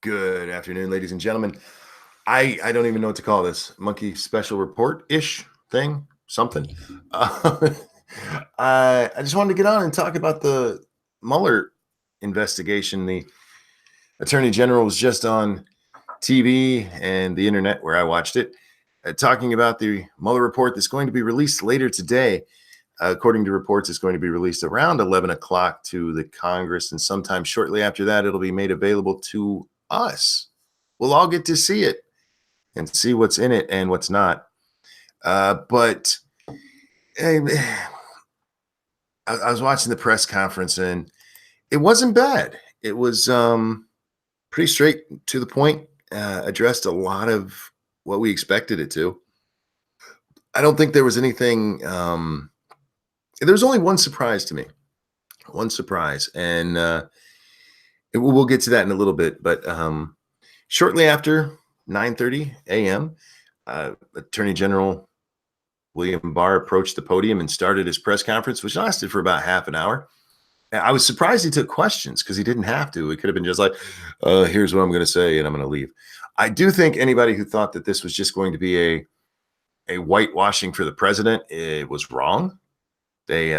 Good afternoon, ladies and gentlemen. I don't even know what to call this monkey special report ish thing, something. Uh, I just wanted to get on and talk about the Mueller investigation. The Attorney General was just on TV and the internet where I watched it, talking about the Mueller report that's going to be released later today. According to reports, it's going to be released around 11 o'clock to the Congress, and sometime shortly after that, it'll be made available to us. We'll all get to see it and see what's in it and what's not. But eh, I was watching the press conference, and it wasn't bad. It was pretty straight to the point, addressed a lot of what we expected it to. I don't think there was anything. There was only one surprise to me. One surprise, and we'll get to that in a little bit. But shortly after 9:30 a.m., Attorney General William Barr approached the podium and started his press conference, which lasted for about half an hour. And I was surprised he took questions because he didn't have to. It could have been just like, here's what I'm going to say, and I'm going to leave. I do think anybody who thought that this was just going to be a whitewashing for the president, it was wrong. They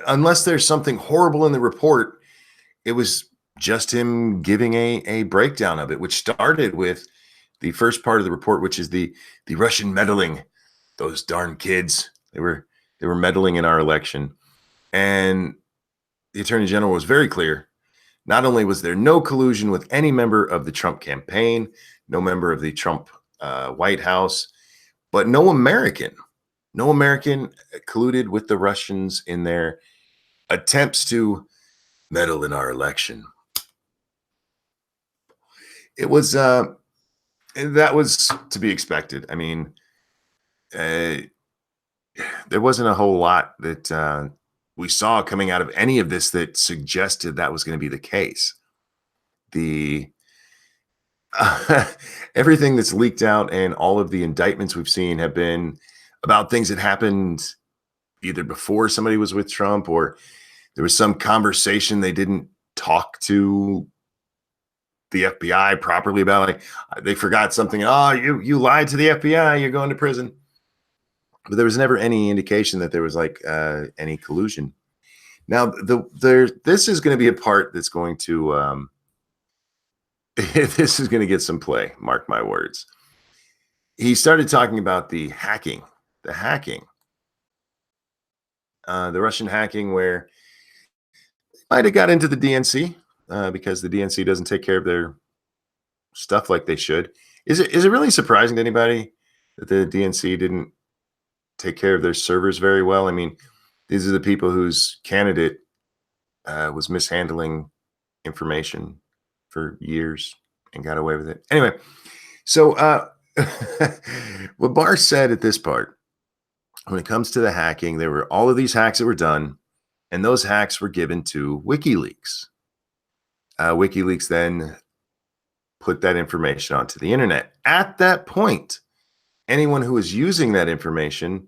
unless there's something horrible in the report, it was just him giving a breakdown of it, which started with the first part of the report, which is the Russian meddling. Those darn kids, they were meddling in our election. And the Attorney General was very clear. Not only was there no collusion with any member of the Trump campaign, no member of the Trump White House, but no American colluded with the Russians in their attempts to meddle in our election. It was that was to be expected. I mean, there wasn't a whole lot that we saw coming out of any of this that suggested that was going to be the case. The everything that's leaked out and all of the indictments we've seen have been about things that happened either before somebody was with Trump or there was some conversation they didn't talk to the FBI properly about. Like they forgot something. Oh, you lied to the FBI. You're going to prison. But there was never any indication that there was like any collusion. Now, this is going to be a part that's going to this is going to get some play. Mark my words. He started talking about the hacking, the Russian hacking, where might have got into the DNC because the DNC doesn't take care of their stuff like they should. Is it really surprising to anybody that the DNC didn't take care of their servers very well? I mean, these are the people whose candidate was mishandling information for years and got away with it. Anyway, so what Barr said at this part, when it comes to the hacking, there were all of these hacks that were done, and those hacks were given to WikiLeaks. WikiLeaks then put that information onto the internet. At that point, anyone who was using that information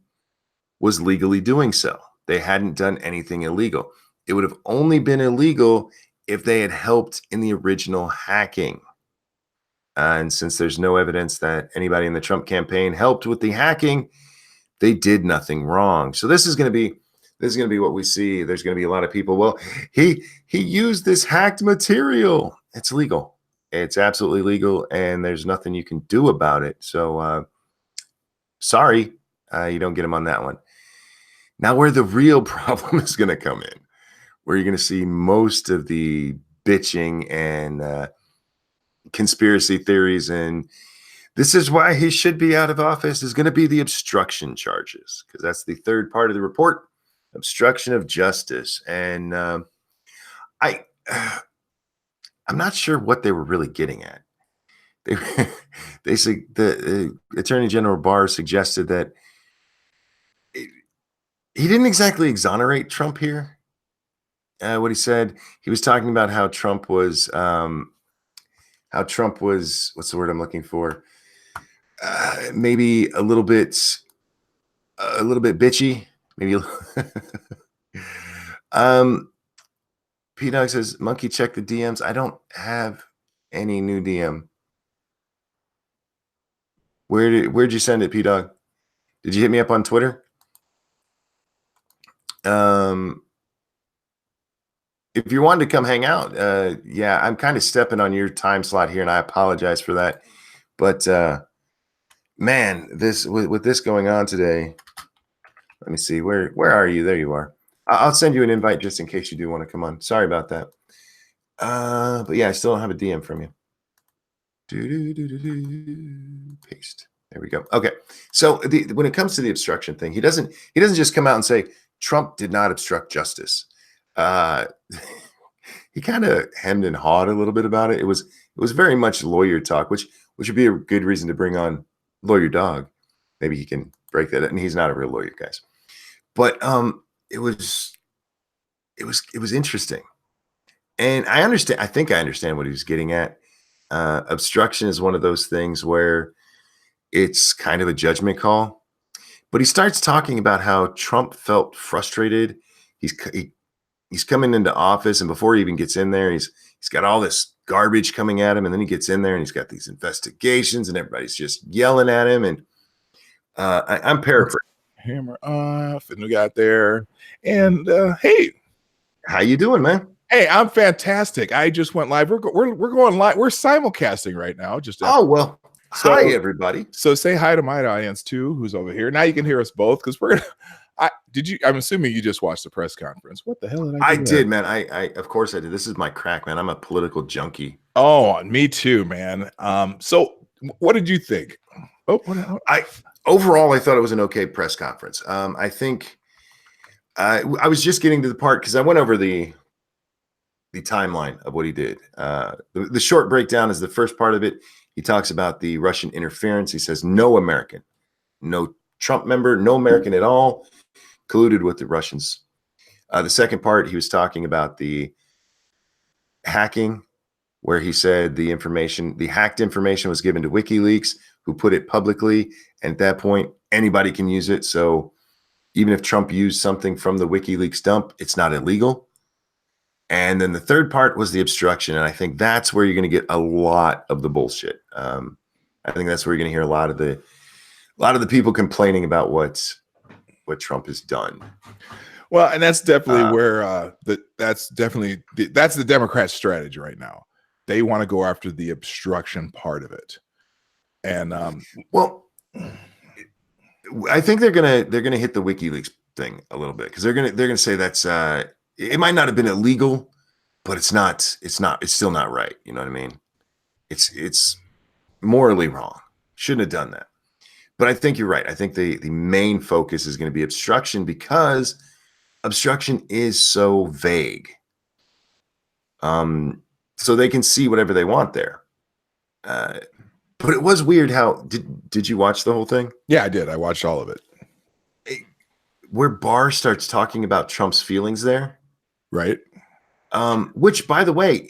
was legally doing so. They hadn't done anything illegal. It would have only been illegal if they had helped in the original hacking. And since there's no evidence that anybody in the Trump campaign helped with the hacking, they did nothing wrong. So this is going to be what we see. There's going to be a lot of people. Well, he used this hacked material. It's legal. It's absolutely legal, and there's nothing you can do about it. So sorry, you don't get him on that one. Now, where the real problem is going to come in, where you're going to see most of the bitching and conspiracy theories, and this is why he should be out of office, is going to be the obstruction charges, because that's the third part of the report, obstruction of justice. And I'm not sure what they were really getting at. They say the Attorney General Barr suggested that he didn't exactly exonerate Trump here. What he said, he was talking about how Trump was what's the word I'm looking for? Maybe a little bit bitchy, maybe. P-Dog says, Monkey, check the DMs. I don't have any new DM. Where'd you send it, P-Dog? Did you hit me up on Twitter? If you wanted to come hang out, yeah, I'm kind of stepping on your time slot here, and I apologize for that. But man, with this going on today, let me see. Where are you? There you are. I'll send you an invite just in case you do want to come on. Sorry about that. But yeah, I still don't have a DM from you. Paste. There we go. Okay. So when it comes to the obstruction thing, he doesn't just come out and say Trump did not obstruct justice. He kind of hemmed and hawed a little bit about it. It was very much lawyer talk, which would be a good reason to bring on Lawyer Dog. Maybe he can break that. And he's not a real lawyer, guys. But it was interesting. And I think I understand what he was getting at. Obstruction is one of those things where it's kind of a judgment call. But he starts talking about how Trump felt frustrated. He's coming into office, and before he even gets in there, he's got all this garbage coming at him, and then he gets in there and he's got these investigations, and everybody's just yelling at him. And I'm paraphrasing. Hammer off, and we got there. And hey, how you doing, man? Hey, I'm fantastic. I just went live. We're going live. We're simulcasting right now. Well. So, hi, everybody. So say hi to my audience too, who's over here. Now you can hear us both because we're gonna. I'm assuming you just watched the press conference. What the hell did I do? I did, man. I of course I did. This is my crack, man. I'm a political junkie. Oh, me too, man. So what did you think? Overall, I thought it was an okay press conference. I think I was just getting to the part because I went over the timeline of what he did. The short breakdown is the first part of it. He talks about the Russian interference. He says no American, no Trump member, no American at all colluded with the Russians. The second part, he was talking about the hacking, where he said the hacked information was given to WikiLeaks, who put it publicly. And at that point, anybody can use it. So even if Trump used something from the WikiLeaks dump, it's not illegal. And then the third part was the obstruction. And I think that's where you're going to get a lot of the bullshit. I think that's where you're going to hear a lot of the people complaining about what Trump has done. Well, and that's definitely where that's the Democrats' strategy right now. They want to go after the obstruction part of it. And well, I think they're gonna hit the WikiLeaks thing a little bit because they're gonna say that's it might not have been illegal, but it's still not right. You know what I mean? It's morally wrong. Shouldn't have done that. But I think you're right. I think the main focus is going to be obstruction because obstruction is so vague. So they can see whatever they want there. But it was weird how did you watch the whole thing? Yeah, I did. I watched all of it. Where Barr starts talking about Trump's feelings there. Right. Which, by the way,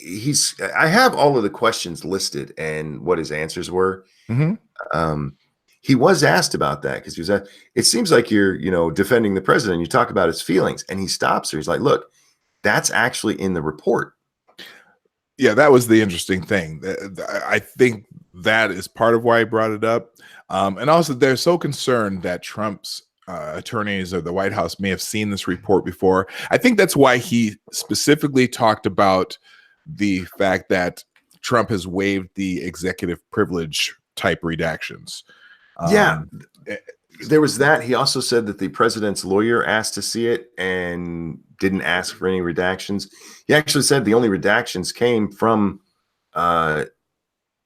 I have all of the questions listed and what his answers were. Mm-hmm. He was asked about that because he was asked, it seems like you're, defending the president. You talk about his feelings, and he stops her. He's like, look, that's actually in the report. Yeah, that was the interesting thing. I think that is part of why he brought it up. And also, they're so concerned that Trump's attorneys or the White House may have seen this report before. I think that's why he specifically talked about the fact that Trump has waived the executive privilege type redactions. There was that. He also said that the president's lawyer asked to see it and didn't ask for any redactions. He actually said the only redactions came from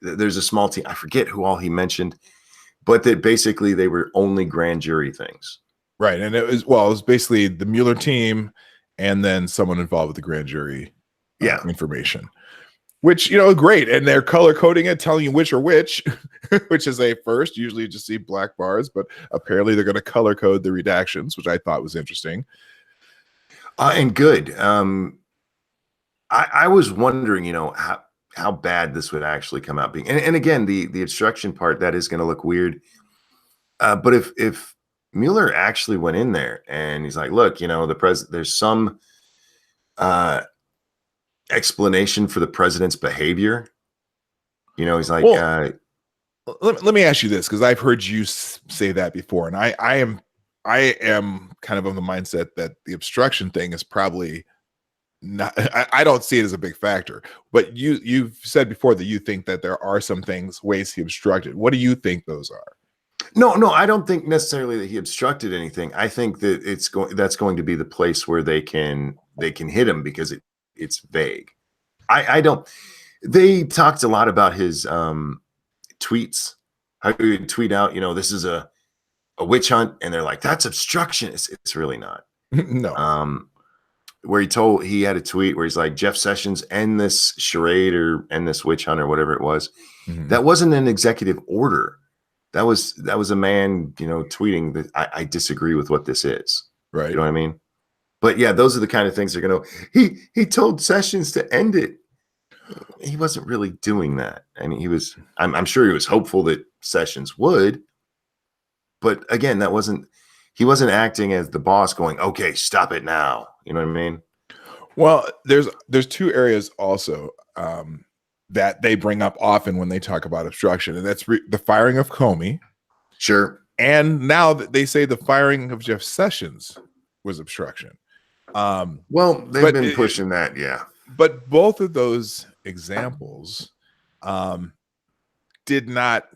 there's a small team. I forget who all he mentioned, but that basically they were only grand jury things. Right. And it was basically the Mueller team and then someone involved with the grand jury information, which, great. And they're color coding it, telling you which are which, which is a first. Usually you just see black bars, but apparently they're going to color code the redactions, which I thought was interesting. And good. I was wondering, how bad this would actually come out being. And again, the obstruction part, that is going to look weird. But if Mueller actually went in there and he's like, look, the president, there's some explanation for the president's behavior. You know, he's like, Well, let me ask you this, because I've heard you say that before, and I am kind of the mindset that the obstruction thing is probably not. I don't see it as a big factor, but you've said before that you think that there are some ways he obstructed. What do you think those are? no, I don't think necessarily that he obstructed anything. I think that that's going to be the place where they can hit him, because it's vague. I don't. They talked a lot about his tweets. How he would tweet out, you know, this is a witch hunt, and they're like, that's obstruction. It's really not. No. Where he had a tweet where he's like, Jeff Sessions, end this charade or end this witch hunt or whatever it was. Mhm. That wasn't an executive order. That was a man, you know, tweeting that I disagree with what this is. Right. You know what I mean? But yeah, those are the kind of things they're going to. He told Sessions to end it. He wasn't really doing that. I mean, he was. I'm sure he was hopeful that Sessions would. But again, he wasn't acting as the boss, going, "Okay, stop it now." You know what I mean? Well, there's two areas also that they bring up often when they talk about obstruction, and that's the firing of Comey. Sure. And now that they say the firing of Jeff Sessions was obstruction. Well, they've been pushing that, yeah. But both of those examples did not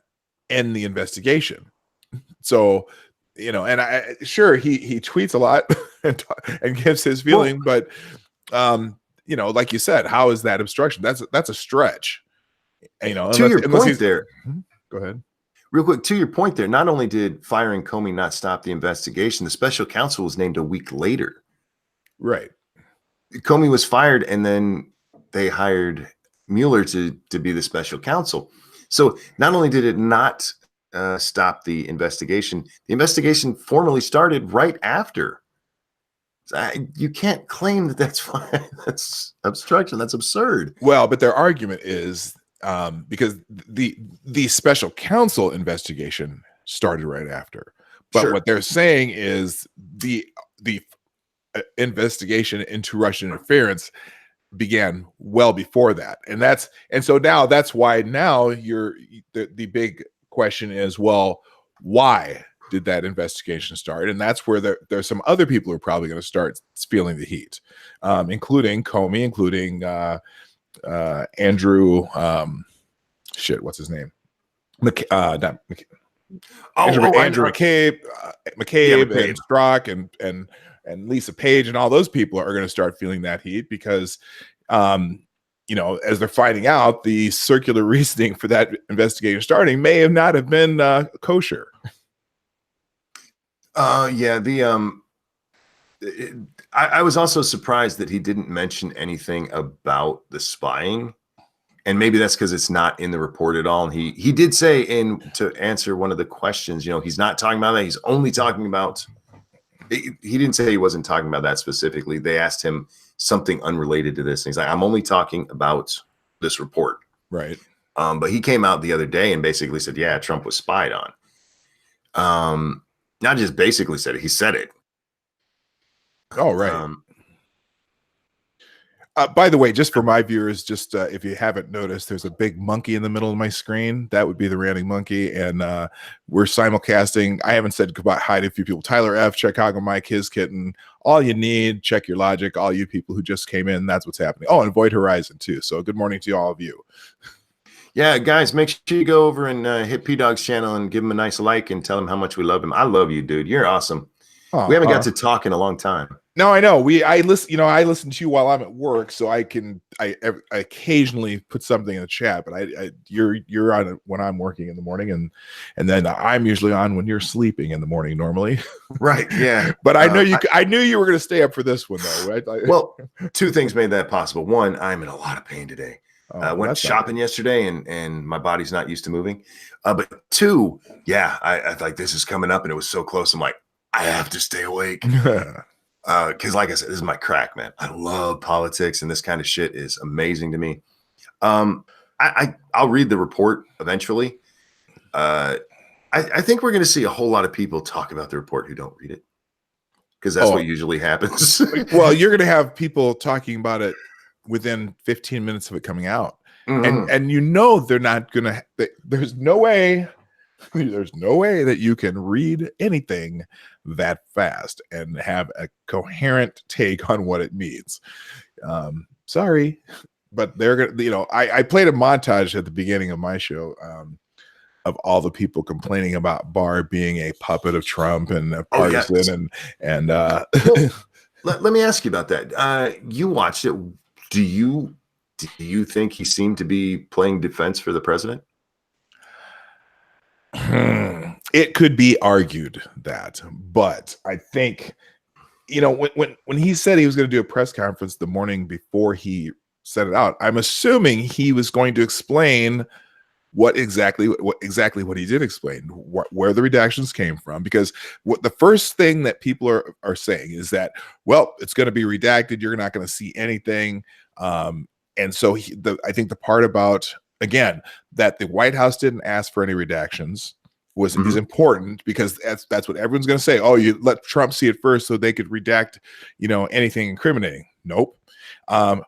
end the investigation. So, you know, and he tweets a lot and gives his feeling, but you know, like you said, how is that obstruction? That's a stretch. You know, to your point there. Go ahead. Real quick, to your point there, not only did firing Comey not stop the investigation, the special counsel was named a week later. Right. Comey was fired, and then they hired Mueller to be the special counsel. So not only did it not stop the investigation formally started right after. You can't claim that that's fine. That's obstruction. That's absurd. Well, but their argument is because the special counsel investigation started right after. But Sure. what they're saying is the investigation into Russian interference began well before that, and so now that's why now the big question is, well, why did that investigation start? And that's where there's some other people who are probably going to start feeling the heat, including Comey, including Andrew, what's his name? Andrew McCabe, and Strzok, and Lisa Page, and all those people are going to start feeling that heat because, you know, as they're finding out, the circular reasoning for that investigation starting may not have been kosher. Yeah. I was also surprised that he didn't mention anything about the spying, and maybe that's because it's not in the report at all. And he did say to answer one of the questions, you know, he's not talking about that. He's only talking about. He didn't say he wasn't talking about that specifically. They asked him something unrelated to this, and he's like, "I'm only talking about this report." Right. But he came out the other day and basically said, "Yeah, Trump was spied on." Not just basically said it; he said it. Oh, right. By the way, just for my viewers, just if you haven't noticed, there's a big monkey in the middle of my screen. That would be the ranting monkey, and we're simulcasting. I haven't said goodbye hi to a few people. Tyler F, Chicago Mike, his kitten. All you need, check your logic. All you people who just came in, that's what's happening. Oh, and Void Horizon too. So good morning to all of you. Yeah, guys, make sure you go over and hit P Dog's channel and give him a nice like and tell him how much we love him. I love you, dude. You're awesome. We haven't got to talk in a long time. No, I know. I listen to you while I'm at work, so I occasionally put something in the chat, but you're on it when I'm working in the morning, and then I'm usually on when you're sleeping in the morning normally. Right. Yeah. But I knew you were going to stay up for this one though, right? Well, two things made that possible. One, I'm in a lot of pain today. I went shopping yesterday, and my body's not used to moving. But two, yeah, I like this is coming up, and it was so close. I'm like, I have to stay awake. Because like I said, this is my crack, man. I love politics, and this kind of shit is amazing to me. I'll read the report eventually. I think we're going to see a whole lot of people talk about the report who don't read it, because that's what usually happens. Well, you're going to have people talking about it within 15 minutes of it coming out. Mhm. And you know they're not gonna. There's no way. There's no way that you can read anything that fast and have a coherent take on what it means. Sorry, but they're gonna. I played a montage at the beginning of my show. Of all the people complaining about Barr being a puppet of Trump and a partisan, and well, let me ask you about that. You watched it. Do you think he seemed to be playing defense for the president? It could be argued that, but I think when he said he was going to do a press conference the morning before he set it out, I'm assuming he was going to explain what exactly he did explain, where the redactions came from, because what the first thing that people are saying is that, well, it's going to be redacted, you're not going to see anything, and so I think the part about, again, that the White House didn't ask for any redactions is important, because that's what everyone's going to say. Oh, you let Trump see it first so they could redact anything incriminating. Nope.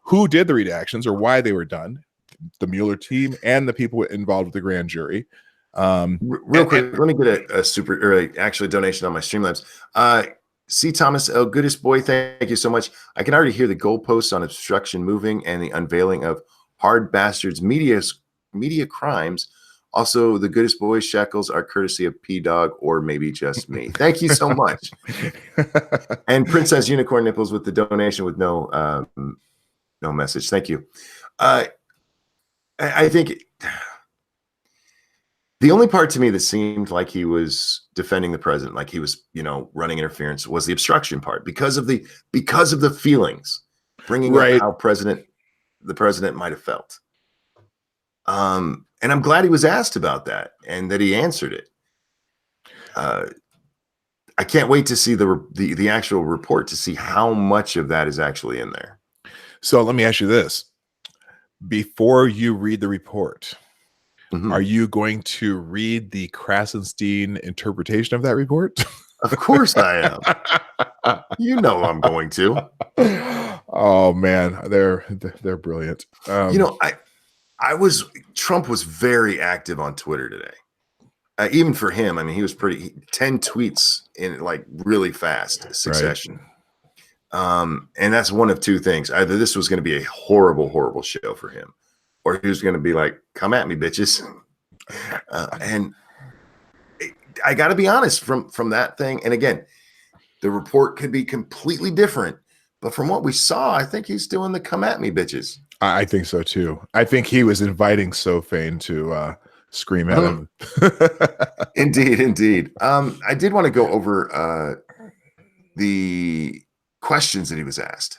Who did the redactions or why they were done? The Mueller team and the people involved with the grand jury. Real quick, let me get a super, or actually donation on my Streamlabs. C. Thomas, oh, goodest boy, thank you so much. I can already hear the goalposts on obstruction moving and the unveiling of hard bastards media crimes. Also, the goodest boy shackles are courtesy of P-Dog or maybe just me. Thank you so much. And Princess Unicorn Nipples with the donation with no message. Thank you. I think the only part to me that seemed like he was defending the president, like he was, running interference, was the obstruction part, because of the feelings, bringing up how the president might have felt. And I'm glad he was asked about that and that he answered it. I can't wait to see the actual report to see how much of that is actually in there. So let me ask you this. Before you read the report, are you going to read the Krasenstein interpretation of that report? Of course I am. You know I'm going to. Oh man, they're brilliant. Trump was very active on Twitter today. Even for him, I mean, he was 10 tweets in like really fast succession. Right. And that's one of two things. Either this was going to be a horrible, horrible show for him, or he was going to be like, come at me, bitches. And I got to be honest, from that thing. And again, the report could be completely different, but from what we saw, I think he's doing the come at me, bitches. I think so too. I think he was inviting Sophane to scream at him. Indeed. I did want to go over the questions that he was asked.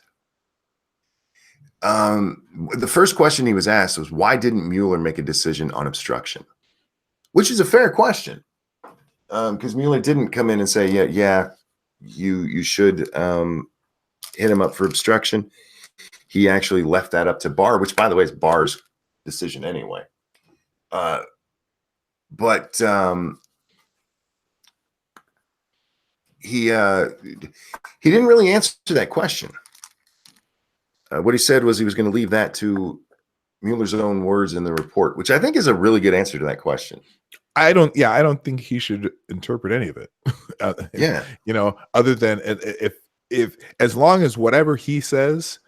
The first question he was asked was, why didn't Mueller make a decision on obstruction? Which is a fair question, because Mueller didn't come in and say, yeah, you should hit him up for obstruction. He actually left that up to Barr, which, by the way, is Barr's decision anyway. But he didn't really answer that question. What he said was he was going to leave that to Mueller's own words in the report, which I think is a really good answer to that question. I don't think he should interpret any of it. Other than if as long as whatever he says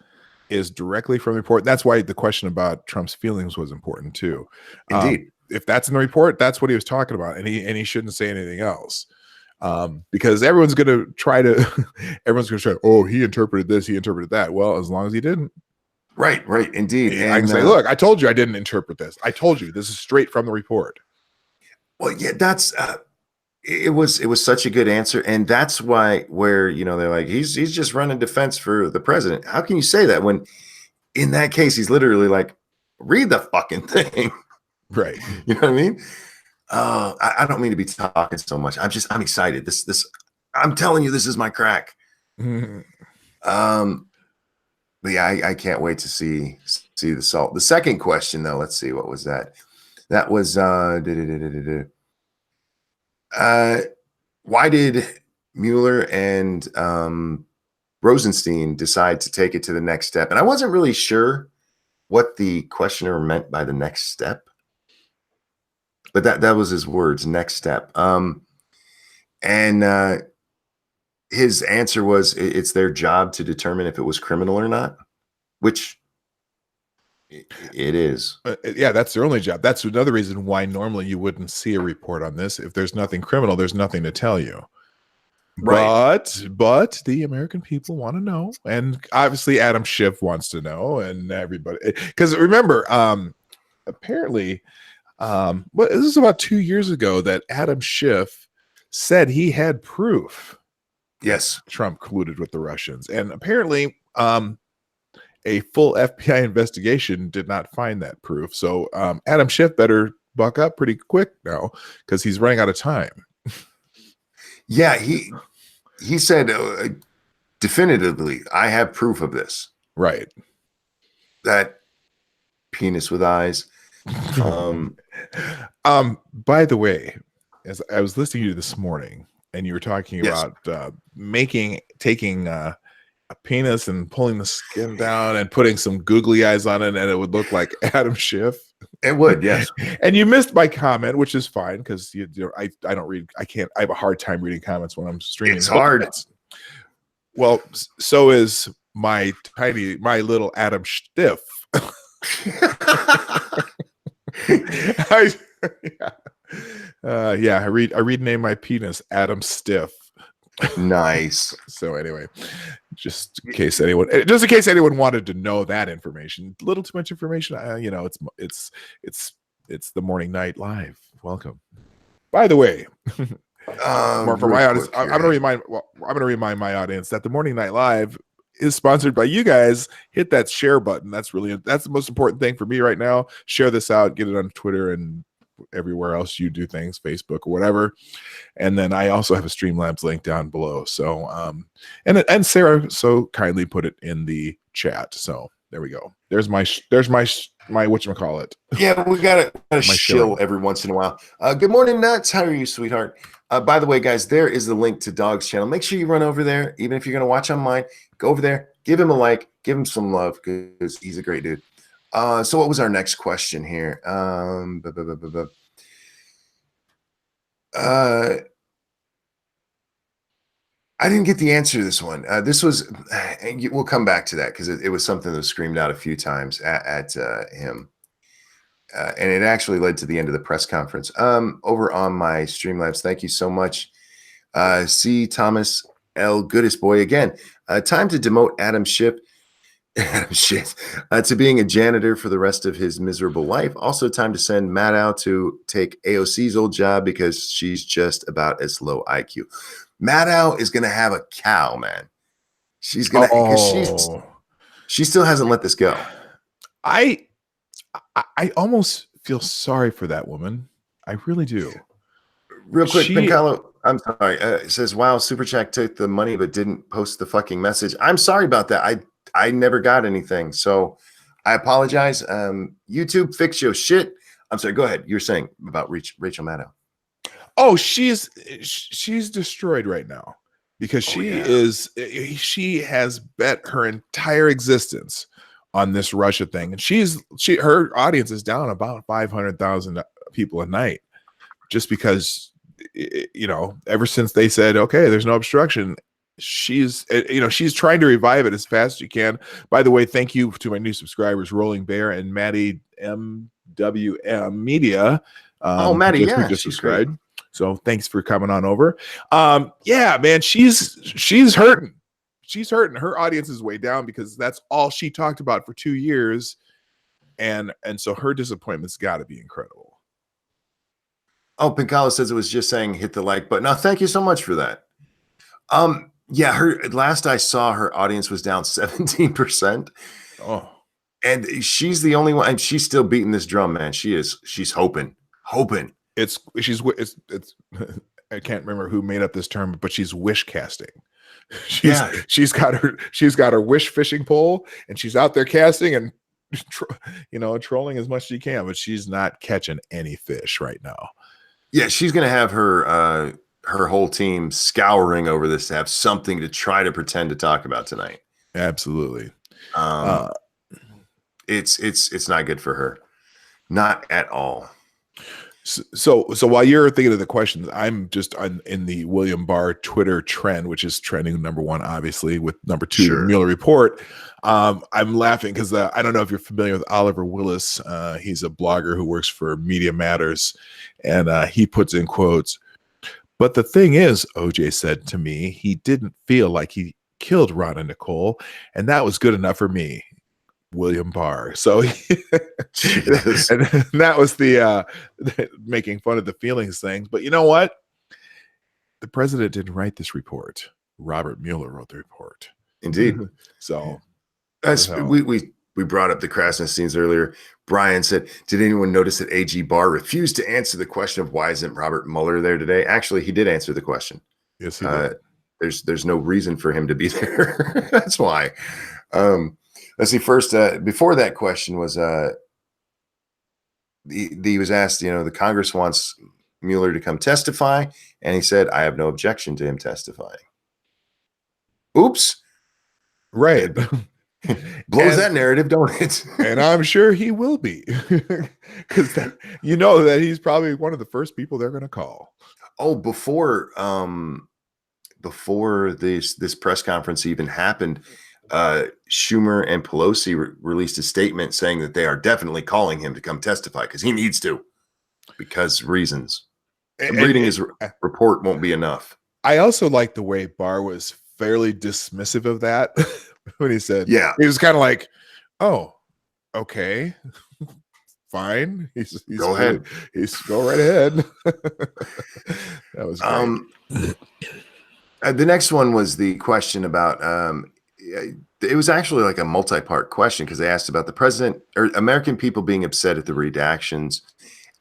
is directly from the report. That's why the question about Trump's feelings was important too. Indeed. If that's in the report, that's what he was talking about, and he shouldn't say anything else. Because everyone's going to try, oh, he interpreted this, he interpreted that. Well, as long as he didn't. Right, indeed. And I can say, look, I told you I didn't interpret this. I told you this is straight from the report. Well, yeah, that's it was such a good answer, and that's where they're like, he's just running defense for the president. How can you say that when in that case he's literally like, read the fucking thing, right? You know what I mean? I don't mean to be talking so much. I'm excited. This I'm telling you, this is my crack. But yeah, I can't wait to see the salt. The second question, though, let's see, what was that? That was why did Mueller and Rosenstein decide to take it to the next step. And I wasn't really sure what the questioner meant by the next step, but that was his words, next step. And his answer was it's their job to determine if it was criminal or not, which it is. Yeah, that's their only job. That's another reason why normally you wouldn't see a report on this. If there's nothing criminal, there's nothing to tell you. Right. But the American people want to know, and obviously Adam Schiff wants to know, and everybody, because remember, apparently, this is about 2 years ago that Adam Schiff said he had proof. Yes, Trump colluded with the Russians, and apparently, a full FBI investigation did not find that proof. So Adam Schiff better buck up pretty quick now because he's running out of time. Yeah, he said definitively, I have proof of this. Right. That penis with eyes. By the way, as I was listening to you this morning, and you were talking about taking a penis and pulling the skin down and putting some googly eyes on it, and it would look like Adam Schiff. It would, yes. And you missed my comment, which is fine because I don't read. I have a hard time reading comments when I'm streaming. It's hard. Well, so is my little Adam Stiff. I rename my penis Adam Stiff. Nice. So anyway, just in case anyone wanted to know that information, a little too much information. It's the Morning Night Live. Welcome. By the way, for my audience, I'm going to remind my audience that the Morning Night Live is sponsored by you guys. Hit that share button. That's the most important thing for me right now. Share this out, get it on Twitter and everywhere else you do things, Facebook or whatever. And then I also have a Streamlabs link down below. So and Sarah so kindly put it in the chat. So there we go. There's my whatchamacallit. Yeah, we gotta shill every once in a while. Good morning, Nuts. How are you, sweetheart? By the way, guys, there is the link to Dog's channel. Make sure you run over there, even if you're gonna watch on mine. Go over there, give him a like, give him some love because he's a great dude. So what was our next question here? I didn't get the answer to this one. This was, we'll come back to that because it was something that was screamed out a few times at him. And it actually led to the end of the press conference. Over on my Streamlabs, thank you so much. C. Thomas L. Goodest Boy again. Time to demote Adam Schiff to being a janitor for the rest of his miserable life. Also time to send Maddow to take AOC's old job because she's just about as low IQ. Maddow is going to have a cow, man. She's going to, she still hasn't let this go. I almost feel sorry for that woman. I really do. Real quick, Pincalo, I'm sorry. It says, wow, Super Chat took the money but didn't post the fucking message. I'm sorry about that. I never got anything. So I apologize. YouTube, fix your shit. I'm sorry. Go ahead. You're saying about Rachel Maddow. Oh, she's destroyed right now because she has bet her entire existence on this Russia thing. And her audience is down about 500,000 people a night just because, ever since they said, okay, there's no obstruction, she's trying to revive it as fast as she can. By the way, thank you to my new subscribers, Rolling Bear and Maddie MWM Media. Maddie, yeah, just subscribed. So thanks for coming on over. Yeah, man, she's hurting. She's hurting. Her audience is way down because that's all she talked about for 2 years. And so her disappointment's got to be incredible. Oh, Pincala says it was just saying hit the like button. No, thank you so much for that. Yeah, her last I saw, her audience was down 17%. Oh, and she's the only one, and she's still beating this drum, man. She's hoping. It's I can't remember who made up this term, but she's wish casting. She's got her wish fishing pole, and she's out there casting and trolling as much as she can, but she's not catching any fish right now. Yeah, she's gonna have her her whole team scouring over this to have something to try to pretend to talk about tonight. Absolutely. It's not good for her. Not at all. So while you're thinking of the questions, I'm just in the William Barr Twitter trend, which is trending #1, obviously, with #2, Sure. the Mueller report. I'm laughing because I don't know if you're familiar with Oliver Willis. He's a blogger who works for Media Matters, and he puts in quotes, "But the thing is, OJ said to me, he didn't feel like he killed Ron and Nicole, and that was good enough for me. William Barr." So and that was the making fun of the feelings things. But you know what? The president didn't write this report. Robert Mueller wrote the report. Indeed. So as we brought up the crassness scenes earlier. Brian said, did anyone notice that AG Barr refused to answer the question of why isn't Robert Mueller there today? Actually, he did answer the question. Yes, he did. There's no reason for him to be there. That's why. Let's see. First, before that question was, he was asked, the Congress wants Mueller to come testify, and he said, "I have no objection to him testifying." Oops. Right. Blows that narrative, don't it? And I'm sure he will be, because that he's probably one of the first people they're going to call. Oh, before this press conference even happened, Schumer and Pelosi released a statement saying that they are definitely calling him to come testify because he needs to, because reasons. Reading his report won't be enough. I also like the way Barr was fairly dismissive of that when he said, yeah, he was kind of like, "Oh, okay, fine. He's go ahead. Go right ahead." That was great. The next one was the question about it was actually like a multi-part question because they asked about the president or American people being upset at the redactions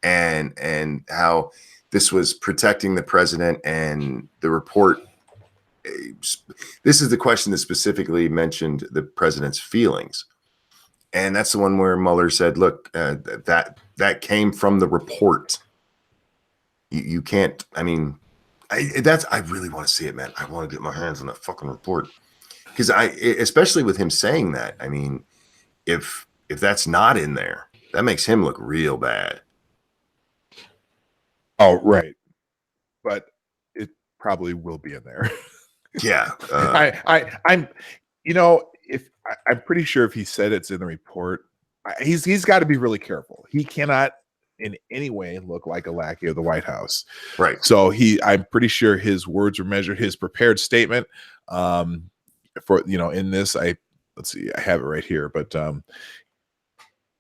and how this was protecting the president, and the report. This is the question that specifically mentioned the president's feelings. And that's the one where Mueller said, look, that came from the report. You can't, I really want to see it, man. I want to get my hands on that fucking report. Because especially with him saying that, if that's not in there, that makes him look real bad. Oh, right. But it probably will be in there. Yeah. I'm pretty sure if he said it's in the report, he's got to be really careful. He cannot in any way look like a lackey of the White House. Right. So I'm pretty sure his words were measured, his prepared statement for, in this, let's see, I have it right here, but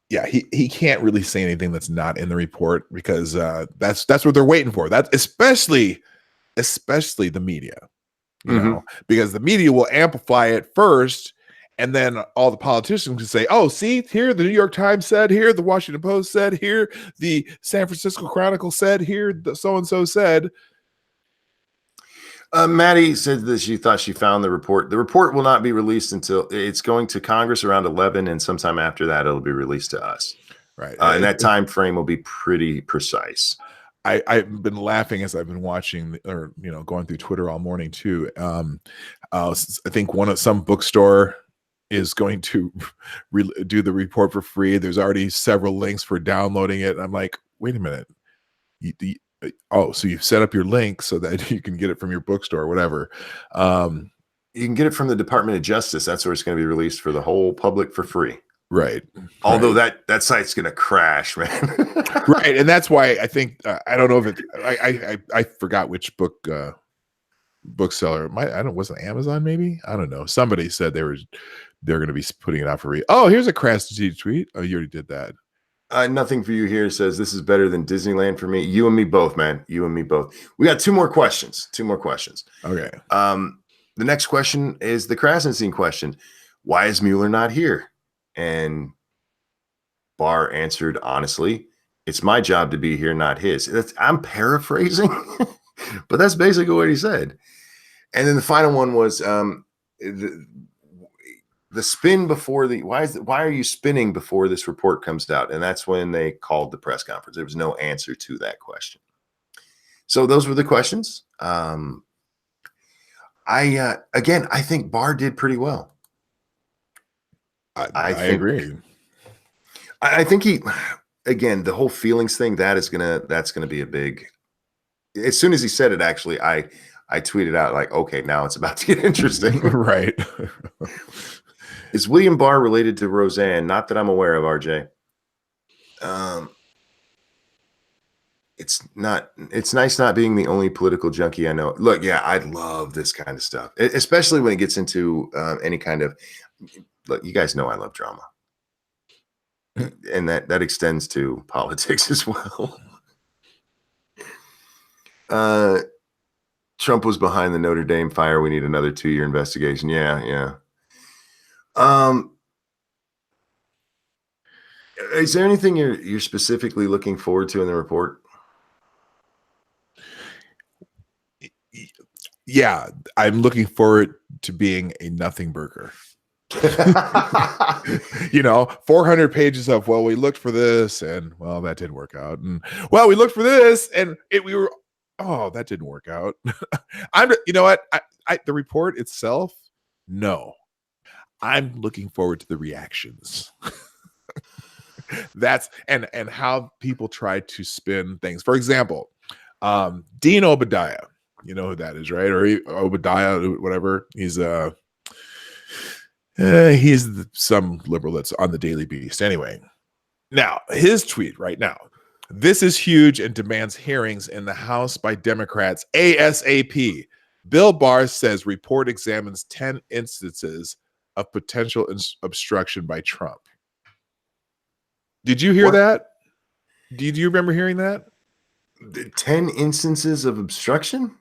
yeah, he can't really say anything that's not in the report because that's what they're waiting for. That especially the media, because the media will amplify it first, and then all the politicians can say, "Oh, see, here the New York Times said, here the Washington Post said, here the San Francisco Chronicle said, here the so and so said." Maddie said that she thought she found the report. The report will not be released until it's going to Congress around 11, and sometime after that, it'll be released to us. Right, and that time frame will be pretty precise. I've been laughing as I've been watching, or going through Twitter all morning too. I think some bookstore is going to do the report for free. There's already several links for downloading it. I'm like, wait a minute. So you've set up your link so that you can get it from your bookstore or whatever. You can get it from the Department of Justice. That's where it's going to be released for the whole public for free. Right. Although that site's going to crash, man. Right. And that's why I think, I don't know if I forgot which bookseller. Was it Amazon maybe? I don't know. Somebody said they're going to be putting it out for free. Oh, here's a crass tweet. Oh, you already did that. Nothing for you here says this is better than Disneyland for me. You and me both, man. You and me both. We got two more questions. Okay. The next question is the Krassenstein question. Why is Mueller not here? And Barr answered honestly, it's my job to be here, not his. I'm paraphrasing, but that's basically what he said. And then the final one was the spin before why are you spinning before this report comes out? And that's when they called the press conference. There was no answer to that question. So those were the questions. I think Barr did pretty well. I agree. I think again, the whole feelings thing, that's gonna be a big. As soon as he said it, actually, I tweeted out like, okay, now it's about to get interesting. Right. Is William Barr related to Roseanne? Not that I'm aware of, RJ. It's not. It's nice not being the only political junkie I know. Look, yeah, I love this kind of stuff, especially when it gets into any kind of. Look, you guys know I love drama, and that extends to politics as well. Trump was behind the Notre Dame fire. We need another 2-year investigation. Yeah. Is there anything you're specifically looking forward to in the report? Yeah, I'm looking forward to being a nothing burger. 400 pages of, well, we looked for this and well, that didn't work out, and well, we looked for this and that didn't work out. The report itself, no, I'm looking forward to the reactions. That's and how people try to spin things. For example, Dean Obadiah, you know who that is, right? Or Obadiah, whatever. He's some liberal that's on the Daily Beast. Anyway, now his tweet right now: "This is huge and demands hearings in the House by Democrats ASAP. Bill Barr says report examines 10 instances of potential obstruction by Trump." Did you hear that? Did you remember hearing that? 10 instances of obstruction?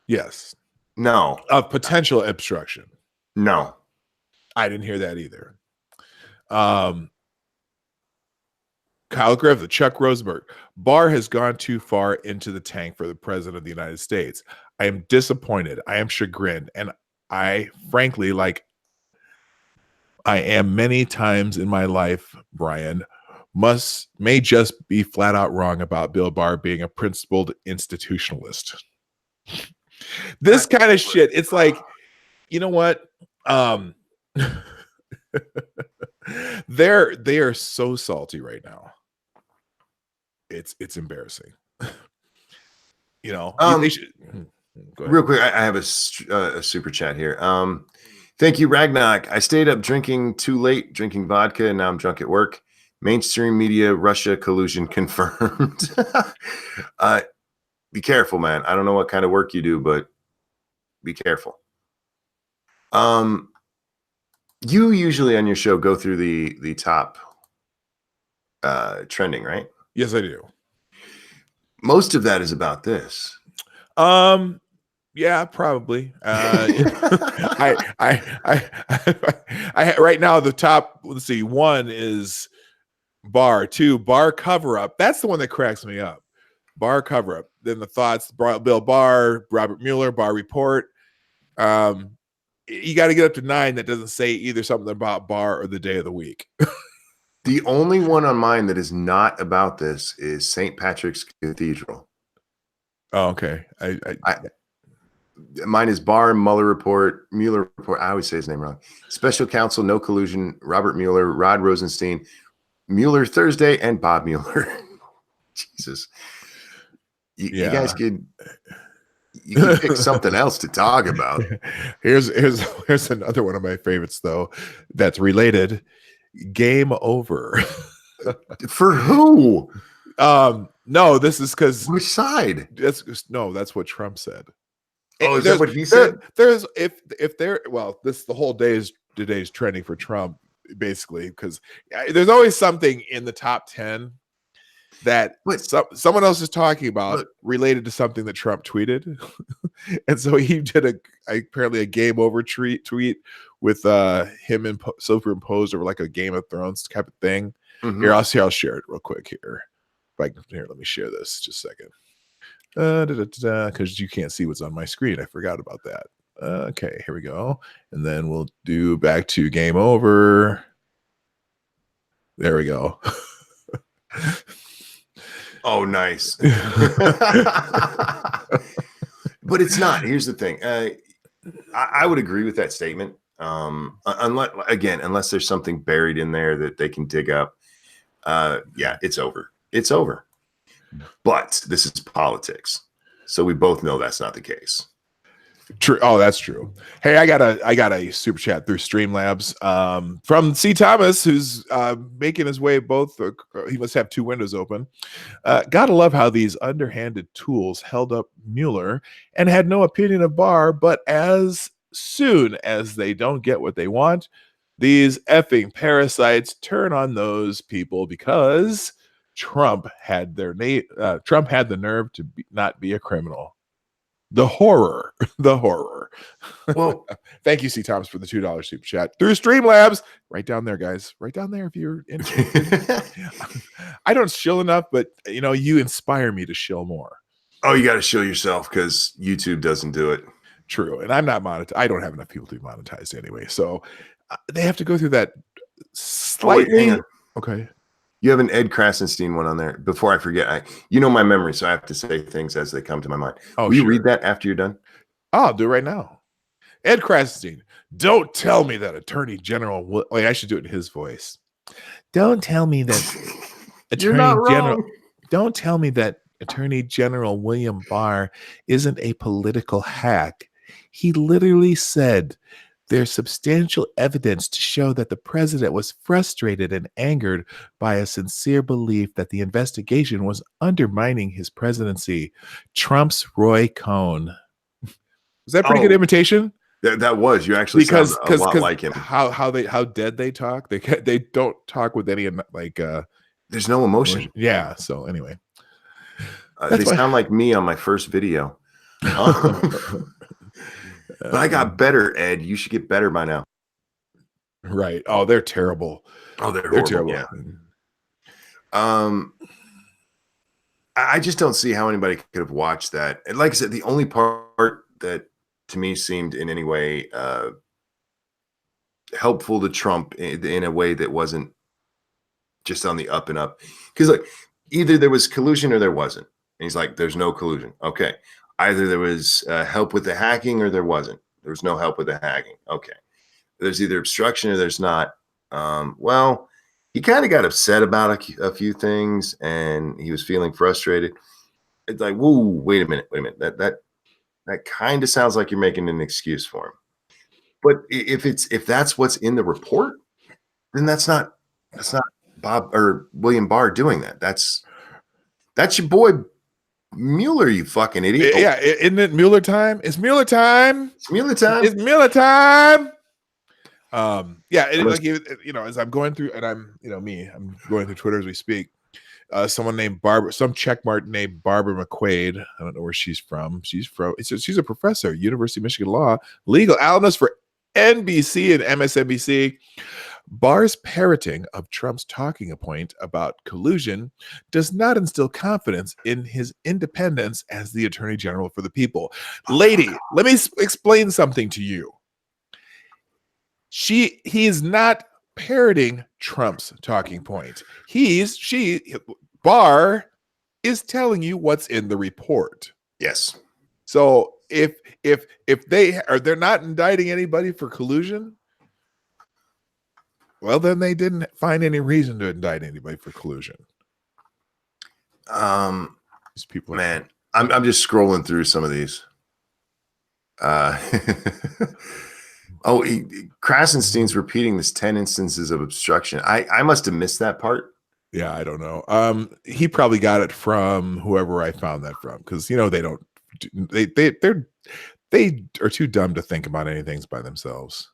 Yes. No. Of potential obstruction. No. I didn't hear that either. Kyle Griffith, Chuck Rosenberg. Barr has gone too far into the tank for the president of the United States. I am disappointed. I am chagrined. And I frankly, like I am many times in my life, Brian, may just be flat out wrong about Bill Barr being a principled institutionalist. This kind of shit, it's like, you know what? They are so salty right now. It's embarrassing. They should, real quick, I have a super chat here. Thank you, Ragnarok. I stayed up drinking too late, drinking vodka, and now I'm drunk at work. Mainstream media, Russia collusion confirmed. Be careful, man. I don't know what kind of work you do, but be careful. You usually on your show go through the top trending, right? Yes, I do. Most of that is about this. Yeah, probably. I right now the top, let's see, 1 is Barr, 2 Barr cover up. That's the one that cracks me up. Barr cover up. Then the thoughts, Bill Barr, Robert Mueller, Barr report. You got to get up to 9 that doesn't say either something about Barr or the day of the week. The only one on mine that is not about this is St. Patrick's Cathedral. Oh, okay. Mine is Barr, Mueller report. I always say his name wrong. Special counsel, no collusion. Robert Mueller, Rod Rosenstein, Mueller Thursday, and Bob Mueller. Jesus, you guys could pick something else to talk about. Here's another one of my favorites though. That's related. Game over. For who? No, this is because which side? That's what Trump said. Oh, is that what he said? There's the whole today's trending for Trump, basically, because there's always something in the top 10 that someone else is talking about related to something that Trump tweeted. And so he did apparently a game over tweet with him superimposed over like a Game of Thrones type of thing. Mm-hmm. Here, I'll share it real quick here. Let me share this just a second. Because you can't see what's on my screen. I forgot about that. Okay, here we go. And then we'll do back to game over. There we go. Oh, nice. But it's not. Here's the thing. I would agree with that statement. Unless there's something buried in there that they can dig up. Yeah, it's over. It's over. But this is politics, so we both know that's not the case. True. Oh, that's true. Hey, I got a super chat through Streamlabs from C. Thomas, who's making his way both. He must have two windows open. Gotta love how these underhanded tools held up Mueller and had no opinion of Barr, but as soon as they don't get what they want, these effing parasites turn on those people because Trump had the nerve to not be a criminal. The horror. Well, thank you, C. Thomas, for the $2 super chat through Streamlabs. Right down there, guys. Right down there if you're interested. I don't shill enough, but you inspire me to shill more. Oh, you got to shill yourself because YouTube doesn't do it. True, and I'm not monetized. I don't have enough people to be monetized anyway, so they have to go through that slightly. Okay. You have an Ed Krasenstein one on there. Before I forget, my memory, so I have to say things as they come to my mind. Will you read that after you're done? I'll do it right now. Ed Krasenstein, don't tell me that Attorney General. Wait, I should do it in his voice. Don't tell me that Don't tell me that Attorney General William Barr isn't a political hack. He literally said, there's substantial evidence to show that the president was frustrated and angered by a sincere belief that the investigation was undermining his presidency. Trump's Roy Cohn. Was that pretty good imitation? That was. You actually sound a lot like him. How dead they talk. They don't talk with any there's no emotion. Yeah. So anyway, they sound like me on my first video. But I got better, Ed. You should get better by now. Right. Oh, they're terrible. Oh, they're terrible. Yeah. I just don't see how anybody could have watched that. And like I said, the only part that to me seemed in any way helpful to Trump in a way that wasn't just on the up and up. Because either there was collusion or there wasn't. And he's like, there's no collusion. Okay. Either there was help with the hacking or there wasn't. There was no help with the hacking. Okay. There's either obstruction or there's not. Well, he kind of got upset about a few things and he was feeling frustrated. It's like, whoa, wait a minute. That kind of sounds like you're making an excuse for him. But if that's what's in the report, then that's not Bob or William Barr doing that. That's your boy Mueller, you fucking idiot. Yeah, isn't it Mueller time? It's Mueller time. It's Mueller time. It's Mueller time. Yeah, as I'm going through, and I'm going through Twitter as we speak. Someone named Barbara, some checkmark named Barbara McQuaid. I don't know where she's from. She's a professor, University of Michigan Law, legal analyst for NBC and MSNBC. Barr's parroting of Trump's talking point about collusion does not instill confidence in his independence as the Attorney General for the people. Lady, let me explain something to you. He is not parroting Trump's talking point. Barr is telling you what's in the report. Yes. So if they're not indicting anybody for collusion, well, then they didn't find any reason to indict anybody for collusion. These people, man, I'm just scrolling through some of these. Krasenstein's repeating this 10 instances of obstruction. I must have missed that part. Yeah, I don't know. He probably got it from whoever I found that from, because they are too dumb to think about anything by themselves.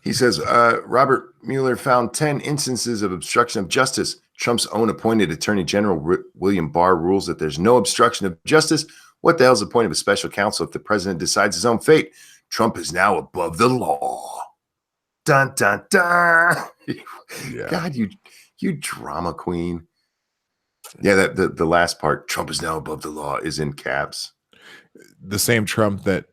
He says, Robert Mueller found 10 instances of obstruction of justice. Trump's own appointed Attorney General William Barr rules that there's no obstruction of justice. What the hell is the point of a special counsel if the president decides his own fate? Trump is now above the law. Dun, dun, dun. Yeah. God, you drama queen. Yeah, the last part, Trump is now above the law, is in caps. The same Trump that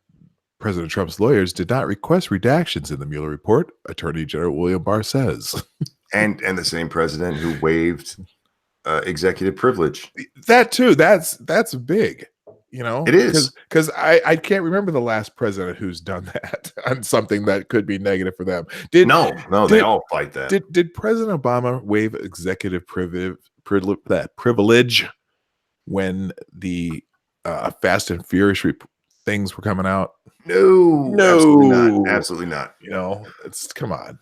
President Trump's lawyers did not request redactions in the Mueller report, Attorney General William Barr says. And the same president who waived executive privilege. That too. That's big. It is. Because I can't remember the last president who's done that on something that could be negative for them. They all fight that. Did President Obama waive executive privilege when the Fast and Furious things were coming out? No, absolutely not. It's come on.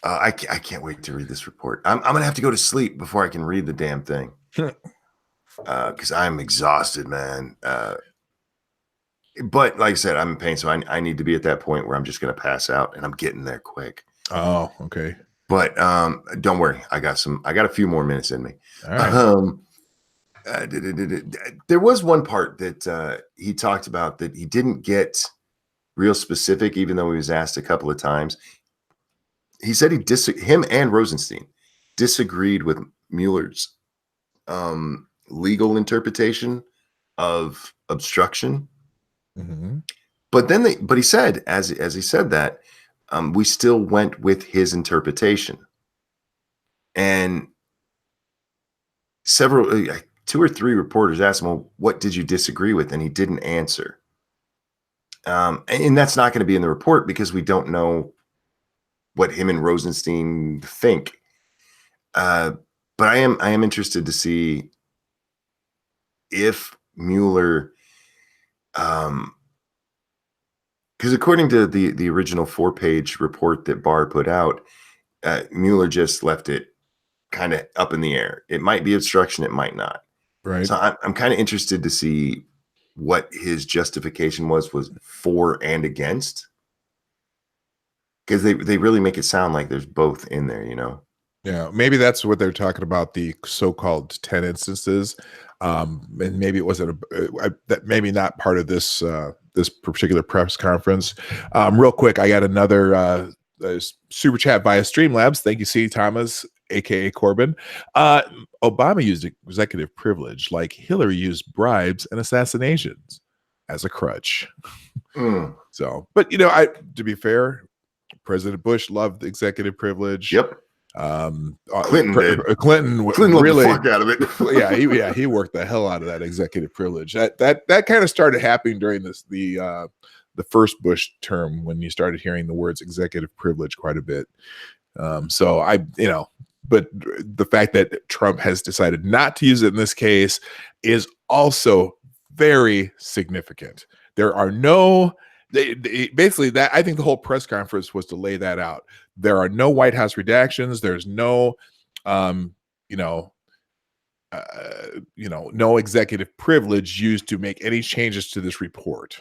I can't wait to read this report. I'm gonna have to go to sleep before I can read the damn thing. Because I'm exhausted, man. But like I said, I'm in pain, so I need to be at that point where I'm just going to pass out, and I'm getting there quick. Oh, okay. But don't worry, I got a few more minutes in me. All right. There was one part that he talked about that he didn't get real specific, even though he was asked a couple of times. He said him and Rosenstein disagreed with Mueller's legal interpretation of obstruction. Mm-hmm. But he said, as he said that, we still went with his interpretation. And two or three reporters asked him, well, what did you disagree with? And he didn't answer. And that's not going to be in the report because we don't know what him and Rosenstein think. But I am interested to see if Mueller, because according to the original 4-page report that Barr put out, Mueller just left it kind of up in the air. It might be obstruction, it might not. Right. So I'm kind of interested to see what his justification was for and against, because they really make it sound like there's both in there, Yeah, maybe that's what they're talking about, the so-called 10 instances. And maybe it wasn't that maybe not part of this this particular press conference. Real quick, I got another super chat via Streamlabs. Thank you, C. Thomas, aka Corbin. Obama used executive privilege like Hillary used bribes and assassinations as a crutch. So, but to be fair, President Bush loved executive privilege. Yep. Clinton really the fuck out of it. he worked the hell out of that executive privilege. That kind of started happening during the first Bush term, when you started hearing the words executive privilege quite a bit. But the fact that Trump has decided not to use it in this case is also very significant. There are no basically that I think the whole press conference was to lay that out. There are no White House redactions. There's no, no executive privilege used to make any changes to this report.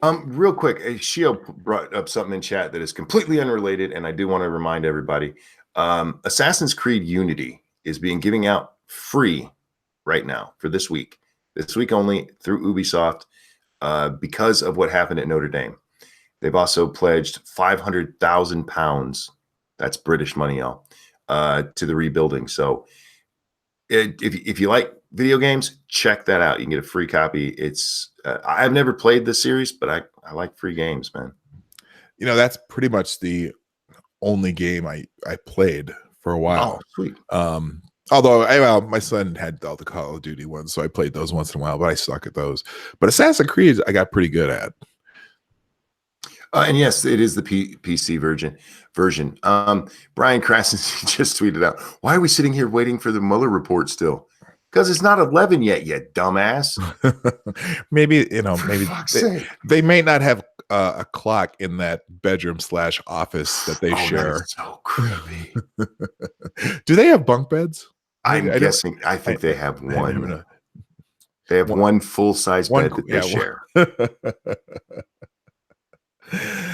Real quick, Shio brought up something in chat that is completely unrelated, and I do want to remind everybody: Assassin's Creed Unity is being given out free right now for this week only through Ubisoft. Because of what happened at Notre Dame. They've also pledged £500,000, that's British money, y'all, to the rebuilding. So if you like video games, check that out. You can get a free copy. It's I've never played this series, but I like free games, man. That's pretty much the only game I played for a while. Oh, sweet. Although my son had all the Call of Duty ones, so I played those once in a while, but I suck at those. But Assassin's Creed, I got pretty good at. And yes, it is the PC version. Brian Krasen just tweeted out, "Why are we sitting here waiting for the Mueller report still? Because it's not 11 yet, you dumbass." Maybe they may not have a clock in that bedroom / office that they share. That is so creepy. Do they have bunk beds? I'm guessing. I think they have one. They have one full-size bed that they share.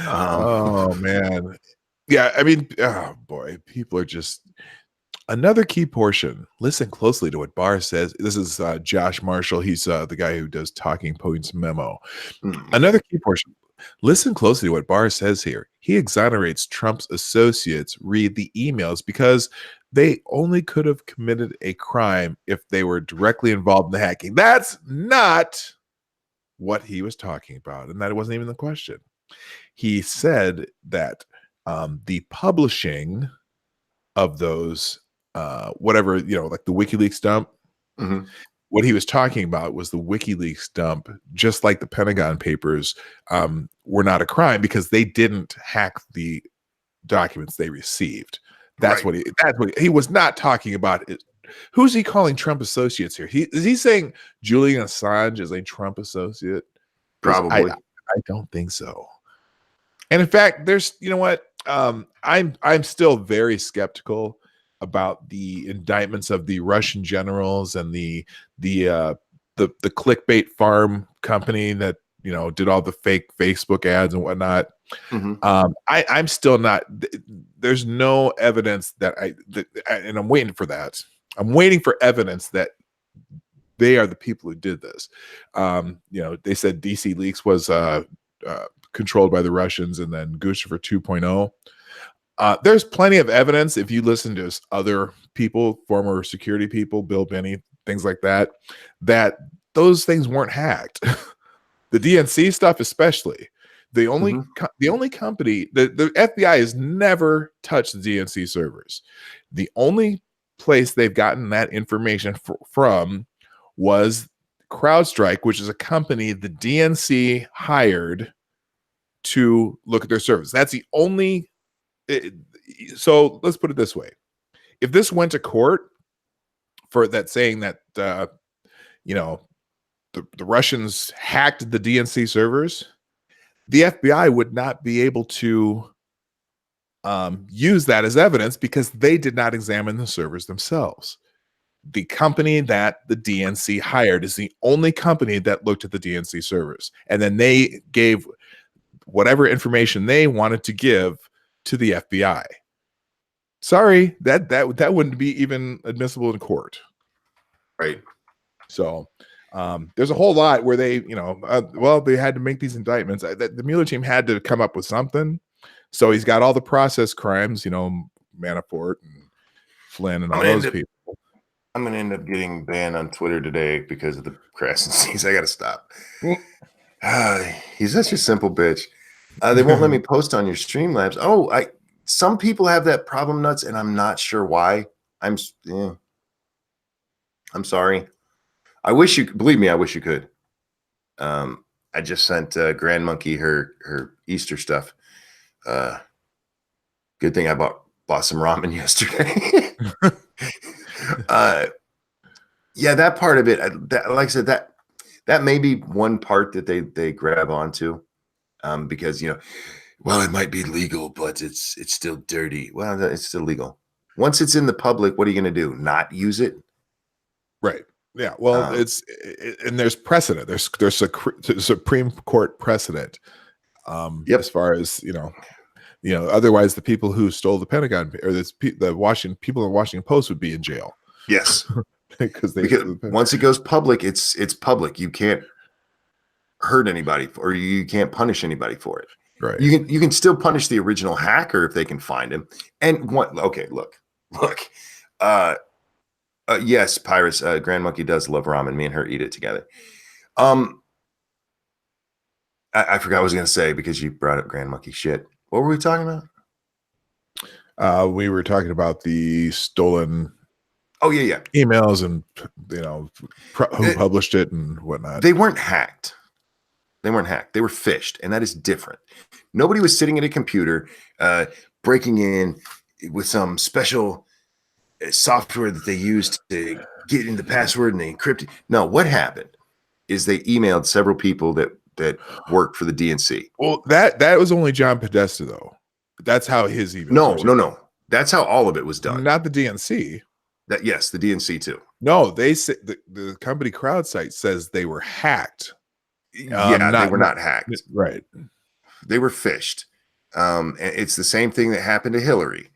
Oh man, yeah. I mean, oh boy, people are just. Another key portion. Listen closely to what Barr says. This is Josh Marshall. He's the guy who does Talking Points Memo. Another key portion. Listen closely to what Barr says here. He exonerates Trump's associates, read the emails, because they only could have committed a crime if they were directly involved in the hacking. That's not what he was talking about, and that wasn't even the question. He said that the publishing of those whatever, like the WikiLeaks dump. Mm-hmm. What he was talking about was the WikiLeaks dump, just like the Pentagon Papers, were not a crime because they didn't hack the documents they received. That's Right. what he was not talking about. Who's he calling Trump associates here? Is he saying Julian Assange is a Trump associate? Probably. I don't think so. And in fact, there's, you know what? I'm still very skeptical about the indictments of the Russian generals and the clickbait farm company that did all the fake Facebook ads and whatnot. Mm-hmm. I'm still not. There's no evidence and I'm waiting for that. I'm waiting for evidence that they are the people who did this. They said DC Leaks was controlled by the Russians, and then Guccifer 2.0. There's plenty of evidence if you listen to other people, former security people, Bill Binney, things like that, that those things weren't hacked. The DNC stuff, especially. The only company, the FBI has never touched the DNC servers. The only place they've gotten that information from was CrowdStrike, which is a company the DNC hired to look at their servers. That's the only. So let's put it this way: if this went to court for that, saying that the Russians hacked the DNC servers, the FBI would not be able to use that as evidence because they did not examine the servers themselves. The company that the DNC hired is the only company that looked at the DNC servers, and then they gave whatever information they wanted to give to the FBI. Sorry, that wouldn't be even admissible in court. Right. So there's a whole lot where they, they had to make these indictments. The Mueller team had to come up with something. So he's got all the process crimes, Manafort and Flynn and all those people. I'm going to end up getting banned on Twitter today because of the crassness. I got to stop. He's such a simple bitch. They won't let me post on your Streamlabs. Some people have that problem, Nuts, and I'm not sure why. I'm sorry. I wish you believe me. I wish you could. I just sent Grand Monkey her Easter stuff. Good thing I bought some ramen yesterday. Yeah, that part of it. Like I said, that may be one part that they grab onto, because well, it might be legal, but it's still dirty. Well, it's still legal. Once it's in the public, what are you going to do? Not use it? Right. Yeah. Well, and there's precedent. There's Supreme Court precedent. As far as otherwise the people who stole the Pentagon or the Washington Post would be in jail. Yes. because once it goes public, it's public. You can't hurt anybody, or you can't punish anybody for it. Right. You can still punish the original hacker if they can find him. And look. Yes, Pyrus, Grand Monkey does love ramen. Me and her eat it together. I forgot what I was going to say because you brought up Grand Monkey shit. What were we talking about? We were talking about the stolen emails and who published it and whatnot. They weren't hacked. They were phished, and that is different. Nobody was sitting at a computer breaking in with some special software that they used to get in the password and they encrypt it. No, what happened is they emailed several people that worked for the DNC. Well, that was only John Podesta, though. That's how his email. No. That's how all of it was done. Not the DNC. Yes, the DNC too. No, they said the company CrowdStrike says they were hacked. They were not hacked. Right. They were phished. And it's the same thing that happened to Hillary.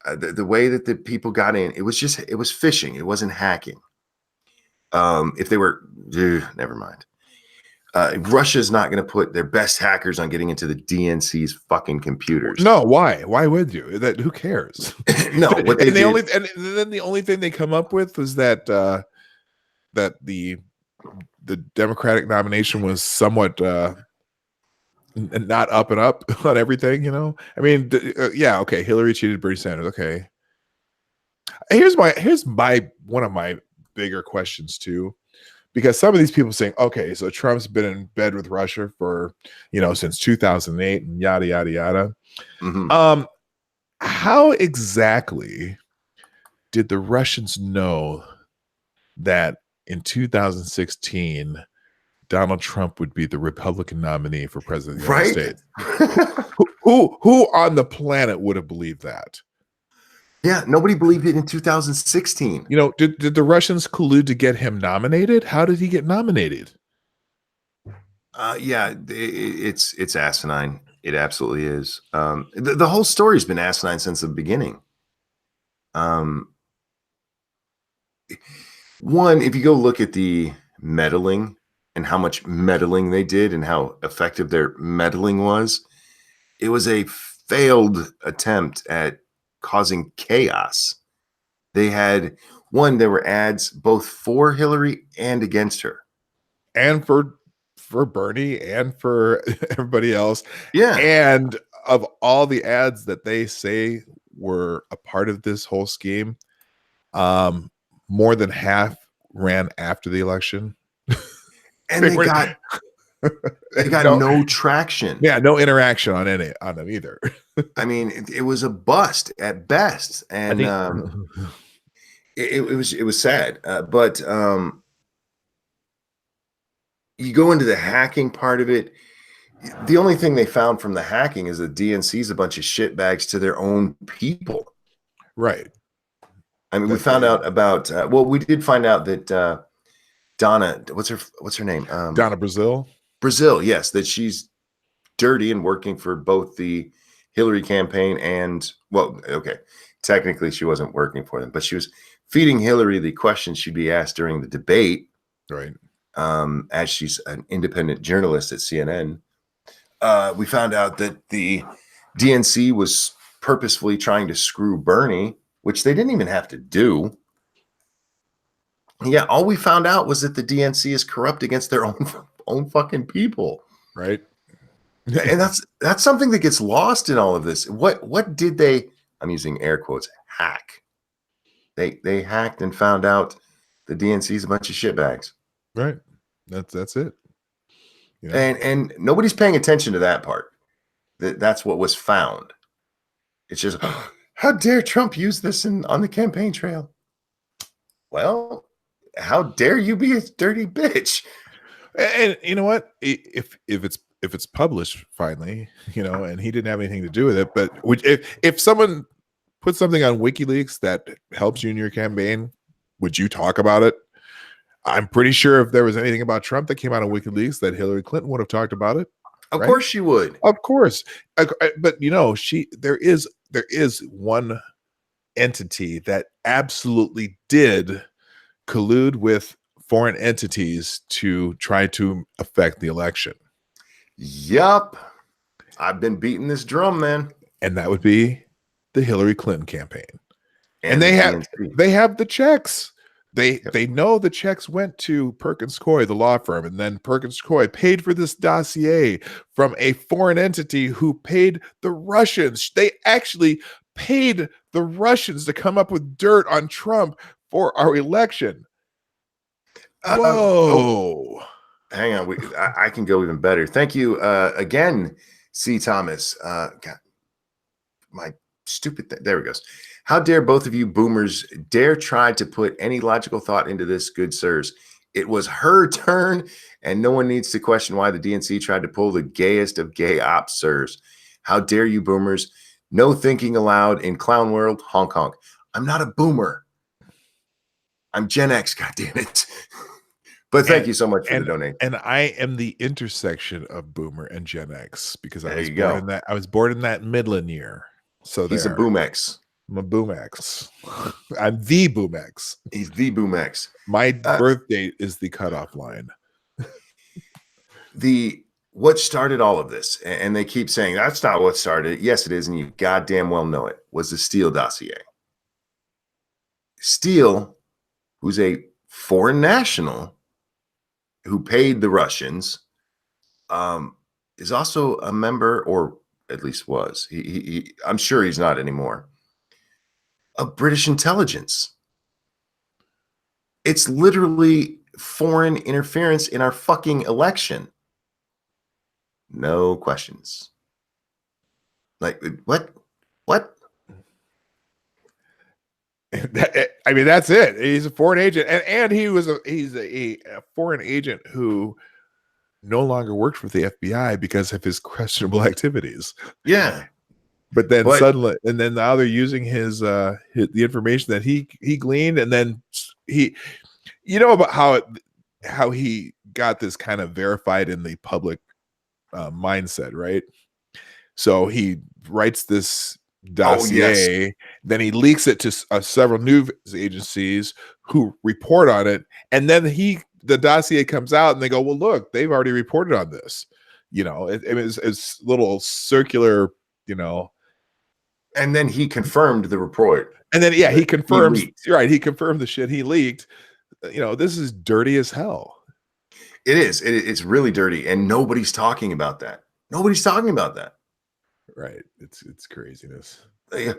The way that the people got in, it was phishing. It wasn't hacking. If they were, never mind. Russia's not going to put their best hackers on getting into the DNC's fucking computers. No, why? Why would you? Who cares? No, what they did, and then the only thing they come up with was that the Democratic nomination was somewhat not up and up on everything. I mean, okay, Hillary cheated Bernie Sanders. Okay, Here's my one of my bigger questions too, because some of these people saying, okay, so Trump's been in bed with Russia for since 2008 and yada yada yada. Mhm. How exactly did the Russians know that in 2016 Donald Trump would be the Republican nominee for president of the United Right? States? Who on the planet would have believed that? Yeah, nobody believed it in 2016. Did the Russians collude to get him nominated? How did he get nominated? Yeah, it's asinine. It absolutely is. The whole story's been asinine since the beginning. Um, One, if you go look at the meddling and how much meddling they did and how effective their meddling was, it was a failed attempt at causing chaos. They had there were ads both for Hillary and against her. And for Bernie and for everybody else. Yeah. And of all the ads that they say were a part of this whole scheme, more than half ran after the election. And they got no traction. Yeah, no interaction on them either. I mean, it was a bust at best, and it was sad. But you go into the hacking part of it. The only thing they found from the hacking is that DNC's a bunch of shitbags to their own people. Right. I mean, we found out about. We did find out that Donna, what's her name? Donna Brazil. Brazil, yes, that she's dirty and working for both the Hillary campaign and technically she wasn't working for them, but she was feeding Hillary the questions she'd be asked during the debate. Right. As she's an independent journalist at CNN. We found out that the DNC was purposefully trying to screw Bernie, which they didn't even have to do. Yeah, all we found out was that the DNC is corrupt against their own fucking people. Right. And that's something that gets lost in all of this. What did they, I'm using air quotes, hack? They hacked and found out the DNC is a bunch of shitbags. Right. That's it. And nobody's paying attention to that part. That's what was found. It's just, how dare Trump use this on the campaign trail? Well, how dare you be a dirty bitch? And you know what? If it's published finally, and he didn't have anything to do with it, but if someone put something on WikiLeaks that helps you in your campaign, would you talk about it? I'm pretty sure if there was anything about Trump that came out of WikiLeaks, that Hillary Clinton would have talked about it. Of course she would. Of course. But there is one entity that absolutely did collude with foreign entities to try to affect the election. Yup. I've been beating this drum, man. And that would be the Hillary Clinton campaign. And they have the checks. They know the checks went to Perkins Coie, the law firm, and then Perkins Coie paid for this dossier from a foreign entity who paid the Russians. They actually paid the Russians to come up with dirt on Trump for our election. Whoa. Hang on. I can go even better. Thank you again, C. Thomas. God, my stupid thing. There it goes. How dare both of you boomers dare try to put any logical thought into this, good sirs? It was her turn, and no one needs to question why the DNC tried to pull the gayest of gay ops, sirs. How dare you boomers? No thinking allowed in clown world, honk honk. I'm not a boomer. I'm Gen X, goddammit. But thank you so much for the donation. And I am the intersection of boomer and Gen X because I was born in that Midland year. So he's a boom X. I'm a boom X. I'm the boom X. He's the boom X. My birth date is the cutoff line. What started all of this, and they keep saying that's not what started it. Yes, it is, and you goddamn well know it, was the Steele dossier. Steele, who's a foreign national who paid the Russians, is also a member, or at least was. I'm sure he's not anymore. of British intelligence. It's literally foreign interference in our fucking election. No questions. Like, what? What? I mean, that's it. He's a foreign agent, and he's a foreign agent who no longer worked for the FBI because of his questionable activities. Yeah. But then What? suddenly, and then now they're using the information that he gleaned, and then he, about how he got this kind of verified in the public mindset, right? So he writes this dossier, yes. then he leaks it to several news agencies who report on it, and then the dossier comes out, and they go, "Well, look, they've already reported on this." It's little circular, And then he confirmed the report. and then he confirms. He Right, he confirmed the shit he leaked. This is dirty as hell. It is. It's really dirty, and nobody's talking about that. Nobody's talking about that. Right. It's craziness. The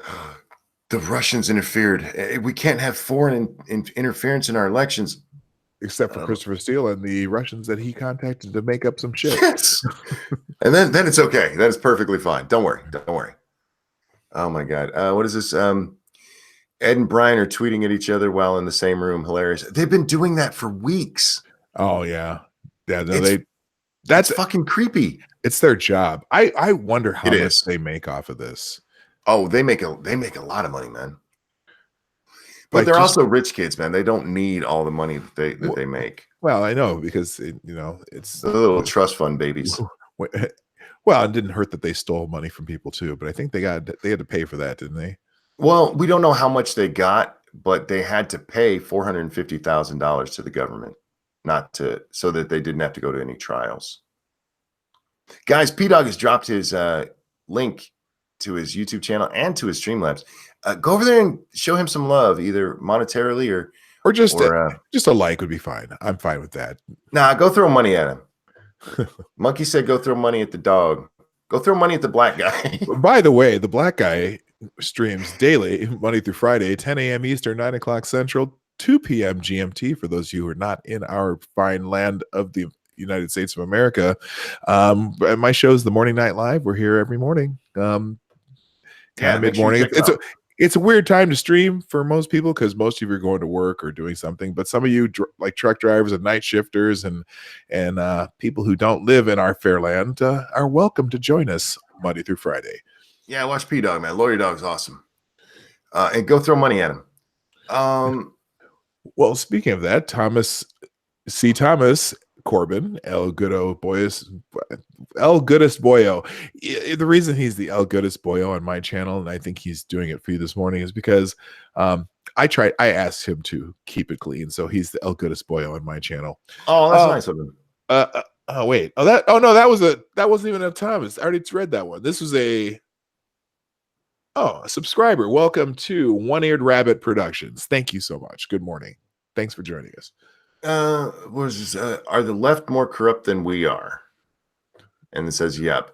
Russians interfered. We can't have foreign interference in our elections. Except for Christopher Steele and the Russians that he contacted to make up some shit. Yes. And then it's okay. That is perfectly fine. Don't worry. Don't worry. Oh my God. What is this? Ed and Brian are tweeting at each other while in the same room. Hilarious. They've been doing that for weeks. Oh yeah. Yeah. No, that's fucking creepy. It's their job. I wonder how much they make off of this. Oh, they make a lot of money, man. But they're also rich kids, man. They don't need all the money that they make. Well, I know, because it's the little trust fund babies. Well, it didn't hurt that they stole money from people too, but I think they had to pay for that, didn't they? Well, we don't know how much they got, but they had to pay $450,000 to the government, so that they didn't have to go to any trials. Guys, P-Dog has dropped his link to his YouTube channel and to his Streamlabs. Go over there and show him some love, either monetarily or just a like would be fine. I'm fine with that. Nah, go throw money at him. Monkey said go throw money at the dog. Go throw money at the black guy. By the way, the black guy streams daily, Monday through Friday, 10 a.m. Eastern, 9 o'clock Central, 2 p.m. GMT, for those of you who are not in our fine land of the United States of America. My show is the Morning Night Live. We're here every morning. Mid-morning. It's a weird time to stream for most people because most of you are going to work or doing something, but some of you like truck drivers and night shifters and people who don't live in our fair land are welcome to join us Monday through Friday. Yeah, watch P-Dog, man. Lawyer Dog's awesome. And go throw money at him. Well, speaking of that, Thomas Corbin, El Goodest Boyo. The reason he's the El Goodest Boyo on my channel, and I think he's doing it for you this morning, is because I asked him to keep it clean, so he's the El Goodest Boyo on my channel. Oh, that's nice of him. Oh wait, that wasn't even a Thomas. I already read that one. This was a subscriber. Welcome to One-Eared Rabbit Productions. Thank you so much. Good morning. Thanks for joining us. What is this? Are the left more corrupt than we are? And it says, yep.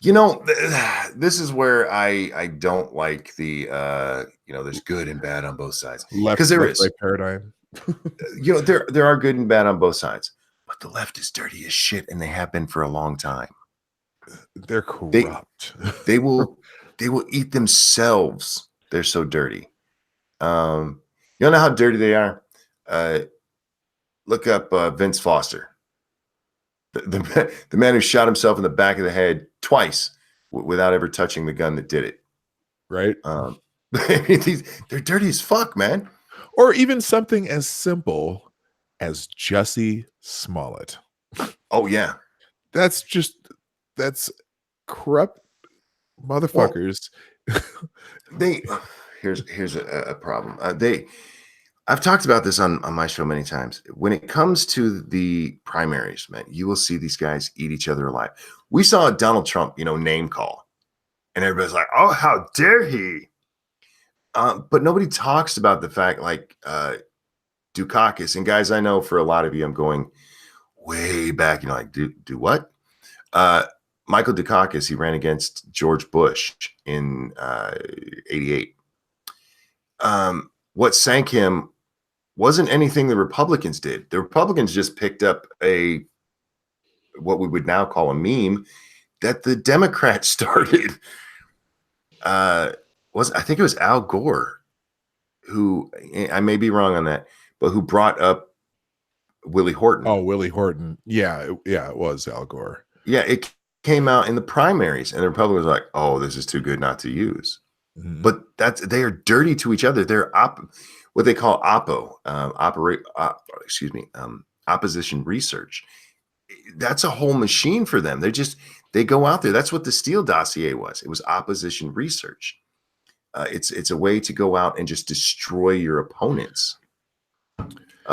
This is where I don't like the there's good and bad on both sides. Because there is paradigm. there are good and bad on both sides, but the left is dirty as shit, and they have been for a long time. They're corrupt. They will eat themselves. They're so dirty. You know how dirty they are? Look up Vince Foster, the man who shot himself in the back of the head twice without ever touching the gun that did it. Right. They're dirty as fuck, man. Or even something as simple as Jussie Smollett. Oh yeah, that's corrupt motherfuckers. Well, here's a problem. I've talked about this on my show many times. When it comes to the primaries, man, you will see these guys eat each other alive. We saw Donald Trump, name call, and everybody's like, "Oh, how dare he!" But nobody talks about the fact, like Dukakis, and guys, I know for a lot of you, I'm going way back. Like, do what? Michael Dukakis, he ran against George Bush in 88. What sank him wasn't anything the Republicans did. The Republicans just picked up what we would now call a meme that the Democrats started. I think it was Al Gore, who, I may be wrong on that, but who brought up Willie Horton. Oh, Willie Horton. Yeah, it was Al Gore. Yeah, it came out in the primaries, and the Republicans were like, "Oh, this is too good not to use." Mm-hmm. But they are dirty to each other. They're what they call opposition research. That's a whole machine for them. They go out there. That's what the Steele dossier was. It was opposition research. It's a way to go out and just destroy your opponents.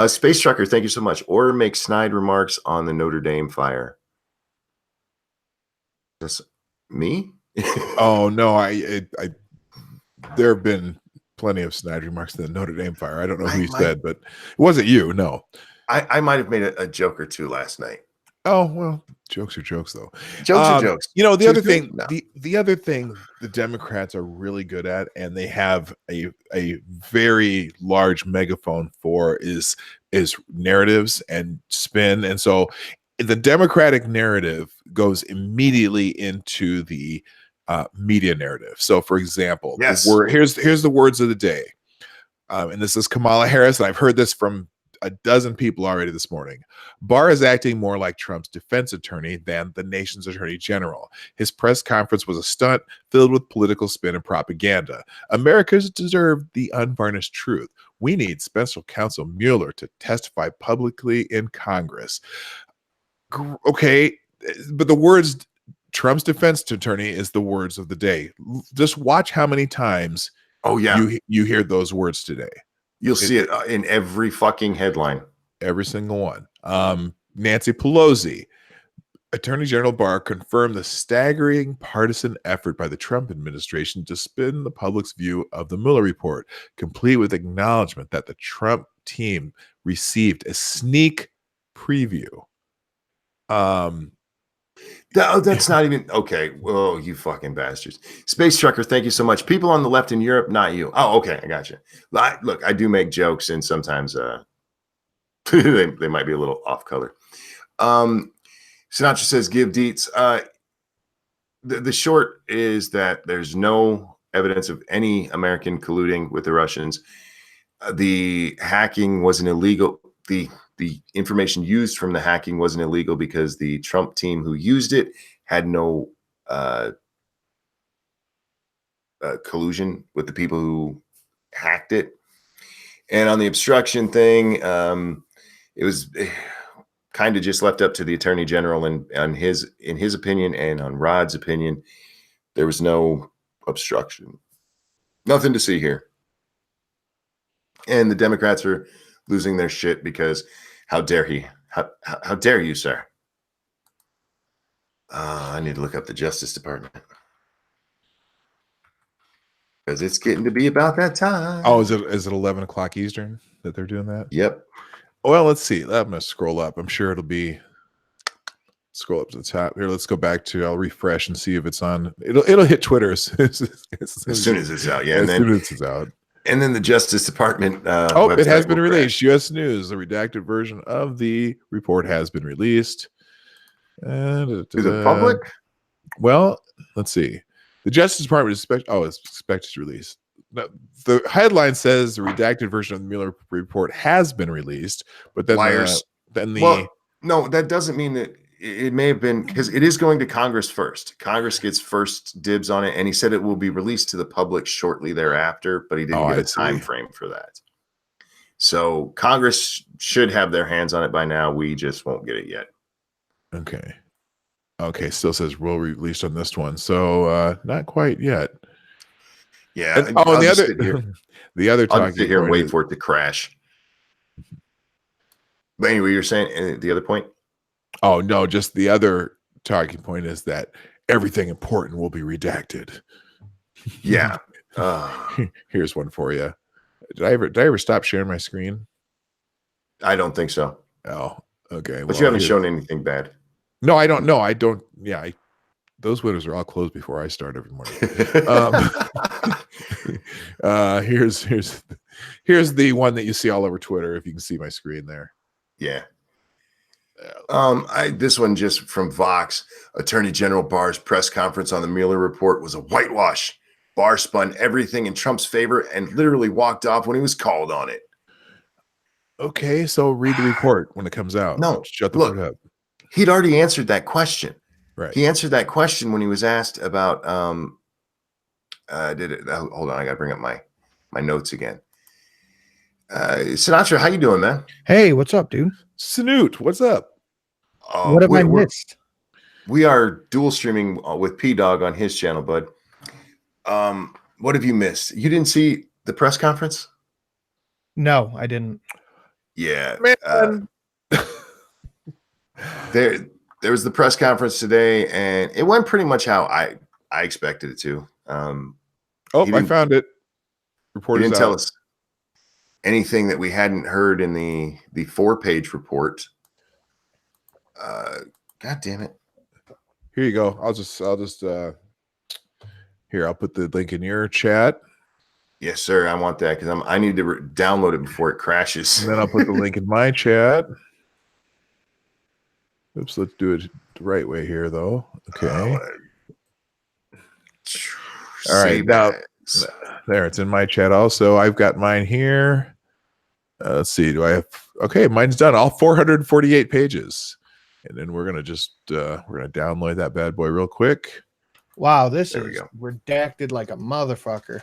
Space Trucker, thank you so much. Or make snide remarks on the Notre Dame fire. That's me? Oh no, I there have been plenty of snide remarks to the Notre Dame fire. I don't know who you said, but it wasn't you. No, I might have made a joke or two last night. Oh well, jokes are jokes, though. Jokes are jokes. You know, the other thing, the other thing the Democrats are really good at, and they have a very large megaphone for, is narratives and spin. And so the Democratic narrative goes immediately into the media narrative. So, for example, yes, here's the words of the day, and this is Kamala Harris, and I've heard this from a dozen people already this morning. Barr is acting more like Trump's defense attorney than the nation's attorney general. His press conference was a stunt filled with political spin and propaganda. Americans deserve the unvarnished truth. We need special counsel Mueller to testify publicly in Congress. Okay, but the words Trump's defense attorney is the words of the day. Just watch how many times you hear those words today. You'll see it in every fucking headline. Every single one. Nancy Pelosi, Attorney General Barr confirmed the staggering partisan effort by the Trump administration to spin the public's view of the Mueller report, complete with acknowledgement that the Trump team received a sneak preview. That's not even okay. Oh, you fucking bastards. Space Trucker, thank you so much. People on the left in Europe, not you. Oh, okay, I got you. Look, I do make jokes, and sometimes they might be a little off color. Sinatra says, give deets. The short is that there's no evidence of any American colluding with the Russians. The hacking wasn't illegal. The information used from the hacking wasn't illegal because the Trump team who used it had no collusion with the people who hacked it. And on the obstruction thing, it was kind of just left up to the attorney general, and in his opinion and on Rod's opinion, there was no obstruction. Nothing to see here. And the Democrats are losing their shit because how dare he? How dare you, sir? I need to look up the Justice Department because it's getting to be about that time. Oh, is it 11 o'clock Eastern that they're doing that? Yep. Well, let's see. I'm going to scroll up. I'm sure it'll be scroll up to the top here. Let's go back to. I'll refresh and see if it's on. It'll hit Twitter as soon as it's out. Yeah, as soon as it's out. And then the Justice Department. It has been released. U.S. News, the redacted version of the report has been released. To the public? Well, let's see. The Justice Department is expected to release. Now, the headline says the redacted version of the Mueller report has been released, but then liars. No, that doesn't mean that. It may have been because it is going to Congress first. Congress gets first dibs on it, and he said it will be released to the public shortly thereafter, but he didn't give a time frame for that. So Congress should have their hands on it by now. We just won't get it yet. Okay. Still says will released on this one, so not quite yet. Yeah. And the other I'll sit here and wait for it to crash. But anyway, you're saying the other point. Oh, no, just the other talking point is that everything important will be redacted. Yeah. Here's one for you. Did I ever stop sharing my screen? I don't think so. Oh, okay. But you haven't shown anything bad. No, I don't know. I don't. Yeah, those windows are all closed before I start every morning. Here's the one that you see all over Twitter. If you can see my screen there. Yeah. This one just from Vox. Attorney General Barr's press conference on the Mueller report was a whitewash. Barr spun everything in Trump's favor and literally walked off when he was called on it. Okay, so read the report when it comes out. No, shut the look, fuck up. He'd already answered that question. Right. He answered that question when he was asked about hold on, I gotta bring up my notes again. Sinatra, how you doing, man? Hey, what's up, dude? Snoot, what's up? What have I missed? We are dual streaming with P Dog on his channel, bud. What have you missed? You didn't see the press conference? No, I didn't. Yeah, man. There was the press conference today, and it went pretty much how I expected it to. I found it. Report he didn't out. Tell us anything that we hadn't heard in the 4-page report. God damn it! Here you go. I'll just here. I'll put the link in your chat. Yes, sir. I want that because I need to download it before it crashes. And then I'll put the link in my chat. Oops, let's do it the right way here, though. Okay. All right. Now, there, it's in my chat also. I've got mine here. Let's see. Do I have? Okay, mine's done. All 448 pages. And then we're gonna just we're gonna download that bad boy real quick. Wow, this is redacted like a motherfucker.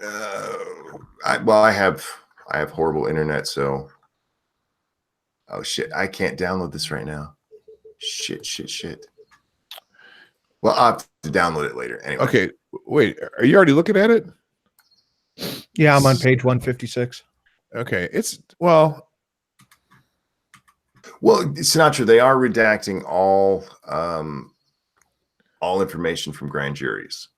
I have horrible internet, so oh shit, I can't download this right now. Shit. Well, I'll have to download it later. Anyway. Okay, wait, are you already looking at it? Yeah, I'm on page 156. Okay, it's well, Sinatra, they are redacting all information from grand juries.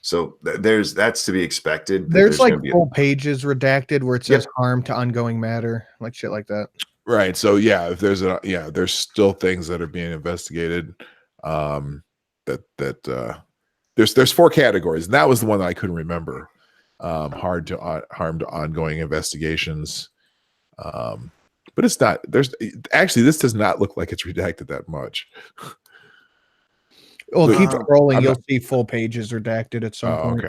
So that's to be expected. There's like full pages redacted where it says harm to ongoing matter, like shit like that. Right. So yeah, if there's there's still things that are being investigated. There's 4 categories, and that was the one that I couldn't remember. Harm to ongoing investigations. But it's not. There's actually this does not look like it's redacted that much. Well, keep scrolling. You'll see full pages redacted at some point.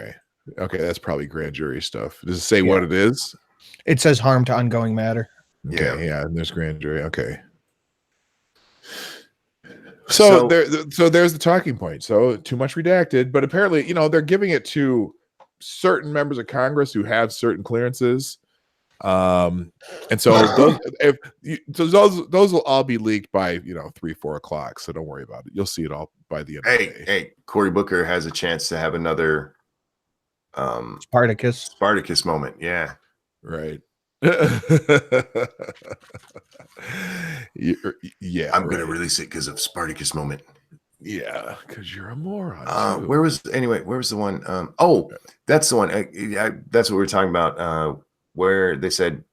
Okay, that's probably grand jury stuff. Does it say what it is? It says harm to ongoing matter. Okay, yeah, and there's grand jury. Okay. So there's the talking point. So too much redacted, but apparently, they're giving it to certain members of Congress who have certain clearances. And so those will all be leaked by 3-4 o'clock. So don't worry about it. You'll see it all by the end of the day. Hey, Cory Booker has a chance to have another Spartacus moment. Yeah. Right. Yeah. I'm gonna release it because of Spartacus moment. Yeah, because you're a moron. Where was the one? That's the one. That's what we were talking about. Where they said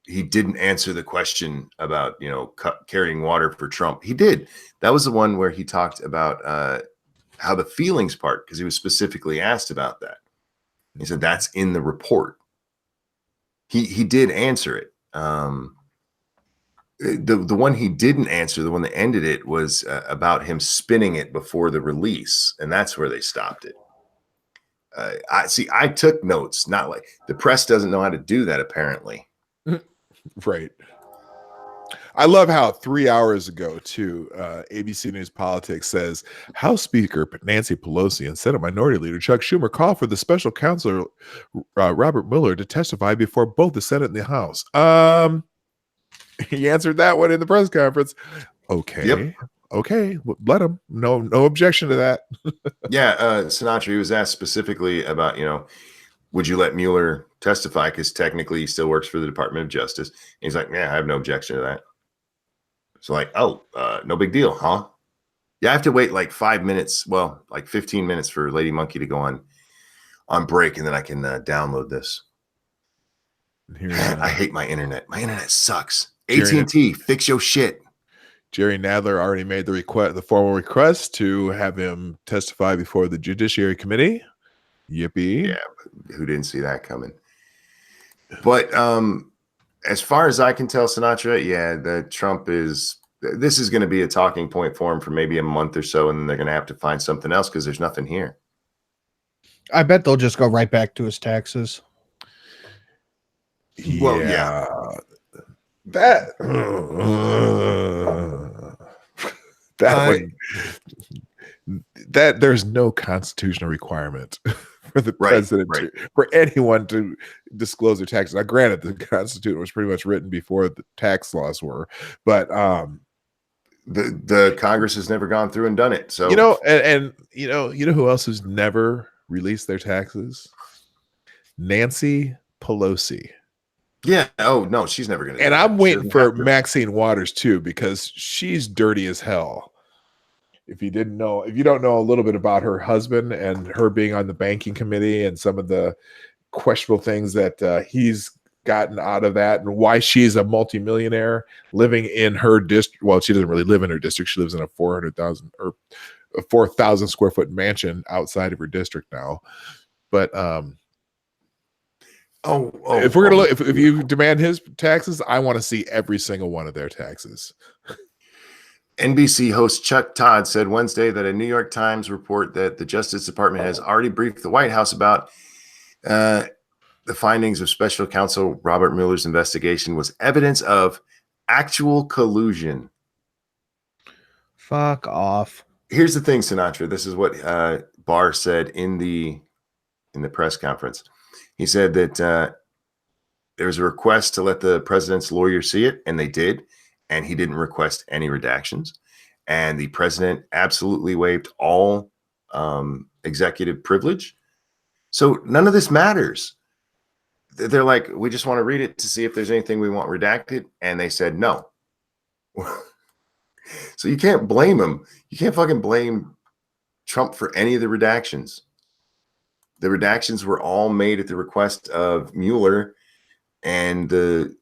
he didn't answer the question about carrying water for Trump. He did. That was the one where he talked about how the feelings part, because he was specifically asked about that. He said that's in the report. He did answer it. The one he didn't answer, the one that ended it, was about him spinning it before the release, and that's where they stopped it. I took notes. Not like the press doesn't know how to do that, apparently. Right. I love how 3 hours ago, too, ABC News Politics says House Speaker Nancy Pelosi and Senate Minority Leader Chuck Schumer call for the special counsel Robert Mueller to testify before both the Senate and the House. He answered that one in the press conference. Okay. Yep. Okay. Let him. No objection to that. Yeah. Sinatra, he was asked specifically about, would you let Mueller testify? Because technically he still works for the Department of Justice. And he's like, yeah, I have no objection to that. So like, no big deal, huh? Yeah, I have to wait like 5 minutes. Well, like 15 minutes for Lady Monkey to go on break, and then I can download this. I hate my internet. My internet sucks. AT&T, fix your shit. Jerry Nadler already made the formal request to have him testify before the Judiciary Committee. Yippee. Yeah, but who didn't see that coming? But as far as I can tell, Sinatra, yeah, this is going to be a talking point for him for maybe a month or so, and then they're going to have to find something else because there's nothing here. I bet they'll just go right back to his taxes. Well, yeah. That there's no constitutional requirement for the president for anyone to disclose their taxes. Now, granted, the Constitution was pretty much written before the tax laws were, but the Congress has never gone through and done it. So and you know who else has never released their taxes? Nancy Pelosi. Yeah. Oh no, she's never going to. And I'm waiting for Maxine Waters too, because she's dirty as hell. If you don't know a little bit about her husband and her being on the banking committee and some of the questionable things that he's gotten out of that, and why she's a multimillionaire living in her district. Well, she doesn't really live in her district. She lives in a 400,000 or a 4,000 square foot mansion outside of her district now. But if we're gonna look, if you demand his taxes, I want to see every single one of their taxes. NBC host Chuck Todd said Wednesday that a New York Times report that the Justice Department has already briefed the White House about the findings of Special Counsel Robert Mueller's investigation was evidence of actual collusion. Fuck off. Here's the thing, Sinatra. This is what Barr said in the press conference. He said that there was a request to let the president's lawyer see it, and they did, and he didn't request any redactions. And the president absolutely waived all executive privilege. So none of this matters. They're like, we just want to read it to see if there's anything we want redacted. And they said no. So you can't blame him. You can't fucking blame Trump for any of the redactions. The redactions were all made at the request of Mueller and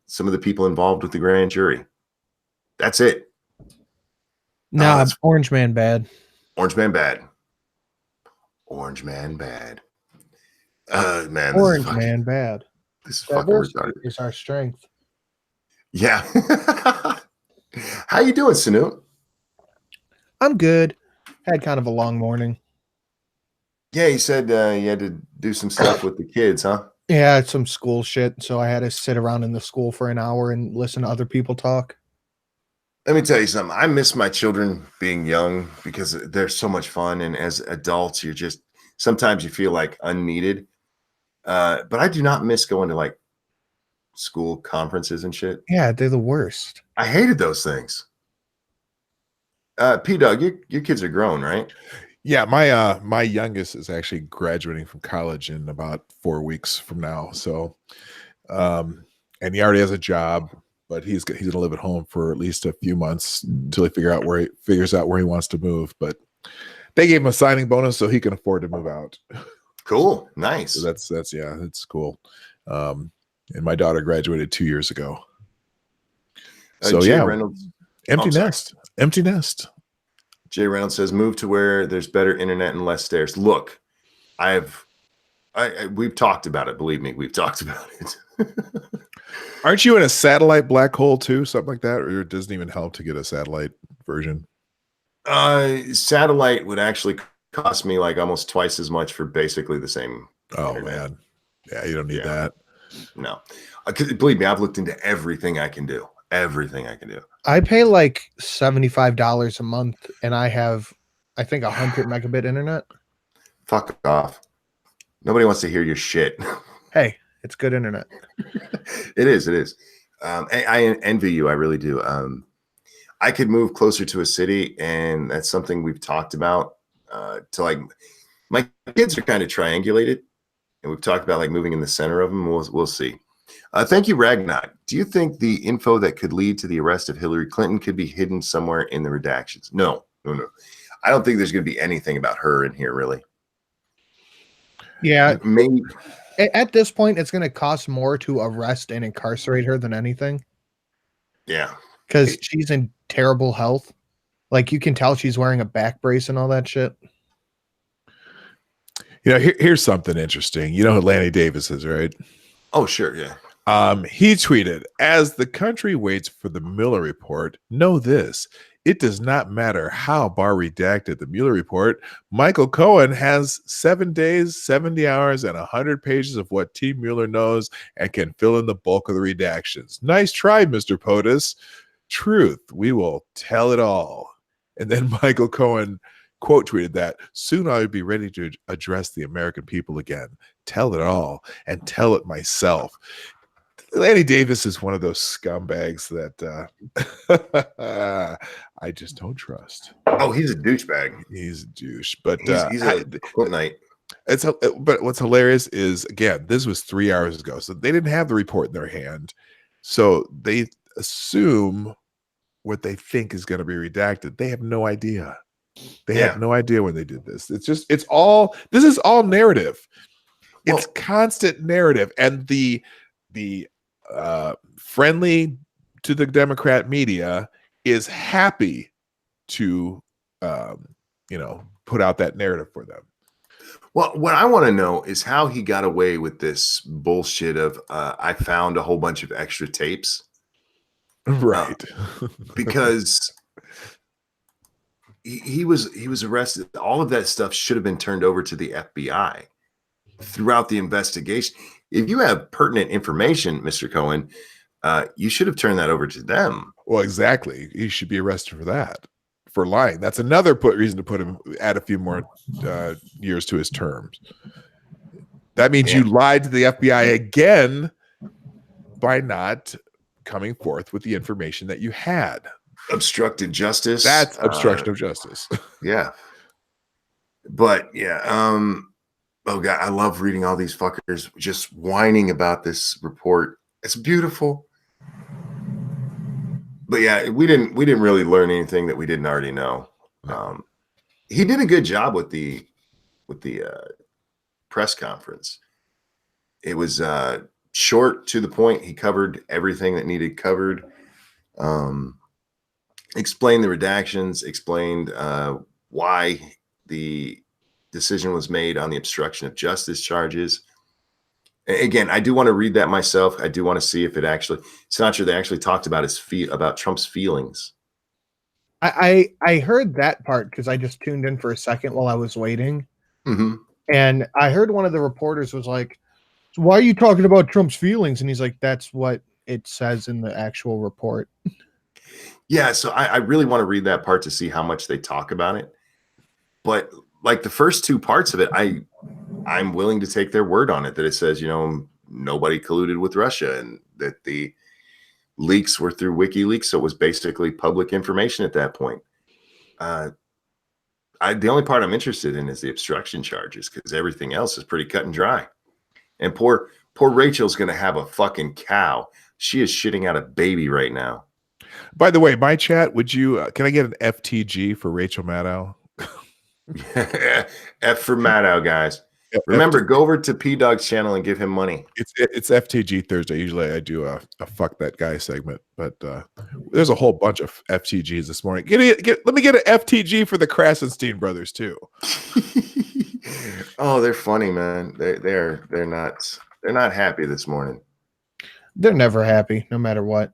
some of the people involved with the grand jury. That's it. Nah, Orange Man bad. Orange Man bad. Orange Man bad. Man, Orange Man bad. This is fucking retarded. Is our strength. Yeah. How you doing, Sanu? I'm good. Had kind of a long morning. Yeah, you said you had to do some stuff with the kids, huh? Yeah, some school shit. So I had to sit around in the school for an hour and listen to other people talk. Let me tell you something. I miss my children being young because they're so much fun. And as adults, sometimes you feel like unneeded. But I do not miss going to like school conferences and shit. Yeah, they're the worst. I hated those things. P-Dog, your kids are grown, right? Yeah, my youngest is actually graduating from college in about 4 weeks from now. So, and he already has a job, but he's gonna live at home for at least a few months until he figures out where he wants to move. But they gave him a signing bonus so he can afford to move out. Cool, nice. So that's cool. And my daughter graduated 2 years ago. So Jay yeah, Reynolds, empty nest. Jay Reynolds says, move to where there's better internet and less stairs. Look, we've talked about it. Believe me, we've talked about it. Aren't you in a satellite black hole too? Something like that? Or it doesn't even help to get a satellite version? Satellite would actually cost me like almost twice as much for basically the same. Oh, internet. man. Yeah, you don't need that. No. Believe me, I've looked into everything I can do. I pay like $75 a month, and I have, I think, 100 megabit internet. Fuck off. Nobody wants to hear your shit. Hey, it's good internet. It is. I envy you. I really do. I could move closer to a city, and that's something we've talked about. To like, my kids are kind of triangulated, and we've talked about like moving in the center of them. We'll see. Thank you, Ragnarok. Do you think the info that could lead to the arrest of Hillary Clinton could be hidden somewhere in the redactions? No. I don't think there's going to be anything about her in here, really. Yeah. Maybe. At this point, it's going to cost more to arrest and incarcerate her than anything. Yeah. because she's in terrible health. Like you can tell she's wearing a back brace and all that shit. Here's something interesting. You know who Lanny Davis is, right? Oh, sure, yeah. He tweeted, as the country waits for the Mueller report, know this. It does not matter how Barr redacted the Mueller report. Michael Cohen has 7 days, 70 hours, and 100 pages of what Team Mueller knows and can fill in the bulk of the redactions. Nice try, Mr. POTUS. Truth, we will tell it all. And then Michael Cohen quote tweeted that, soon I'll be ready to address the American people again. Tell it all and tell it myself. Lanny Davis is one of those scumbags that I just don't trust. Oh, he's a douchebag. He's a douche, but he's a Clintonite. But what's hilarious is, again, this was 3 hours ago, so they didn't have the report in their hand, so they assume what they think is going to be redacted. They have no idea. They have no idea when they did this. This is all narrative. It's constant narrative, and the friendly to the Democrat media is happy to put out that narrative for them. Well, what I want to know is how he got away with this bullshit of I found a whole bunch of extra tapes. Right. Because he was arrested. All of that stuff should have been turned over to the FBI throughout the investigation. If you have pertinent information, Mr. Cohen, you should have turned that over to them. Well, exactly. He should be arrested for that, for lying. That's another reason to put him, add a few more years to his terms. That means you lied to the FBI again by not coming forth with the information that you had. Obstructed justice. That's obstruction of justice. Yeah. But yeah, oh God, I love reading all these fuckers just whining about this report. It's beautiful. But yeah, we didn't really learn anything that we didn't already know. He did a good job with the press conference. It was short, to the point. He covered everything that needed covered. Explained the redactions, explained why the decision was made on the obstruction of justice charges. Again, I do want to read that myself. I do want to see if it actually, it's not sure they actually talked about about Trump's feelings. I heard that part because I just tuned in for a second while I was waiting. Mm-hmm. And I heard one of the reporters was like, so why are you talking about Trump's feelings? And he's like, that's what it says in the actual report. Yeah, so I really want to read that part to see how much they talk about it. But like the first two parts of it, I'm willing to take their word on it, that it says, nobody colluded with Russia and that the leaks were through WikiLeaks. So it was basically public information at that point. The only part I'm interested in is the obstruction charges, because everything else is pretty cut and dry. And poor Rachel's going to have a fucking cow. She is shitting out a baby right now. By the way, my chat, would you, can I get an FTG for Rachel Maddow? F for Maddow, guys. Remember, go over to P Dog's channel and give him money. It's FTG Thursday. Usually I do a fuck that guy segment, but there's a whole bunch of FTGs this morning. Let me get an FTG for the Krasenstein brothers too. Oh, they're funny, man. They're nuts. They're not happy this morning. They're never happy, no matter what.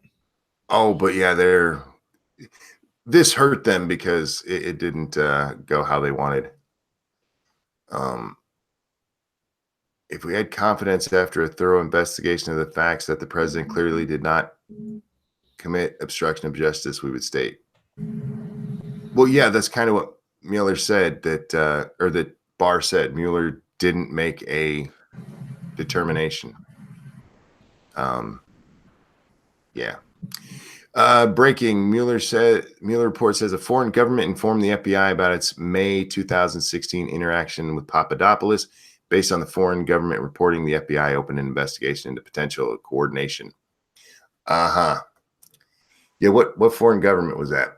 Oh, but yeah, this hurt them because it didn't go how they wanted. If we had confidence after a thorough investigation of the facts that the president clearly did not commit obstruction of justice, we would state. Well, yeah, that's kind of what Mueller said, that Barr said. Mueller didn't make a determination. Yeah. Breaking, Mueller report says a foreign government informed the FBI about its May 2016 interaction with Papadopoulos. Based on the foreign government reporting, the FBI opened an investigation into potential coordination. Yeah, what foreign government was that?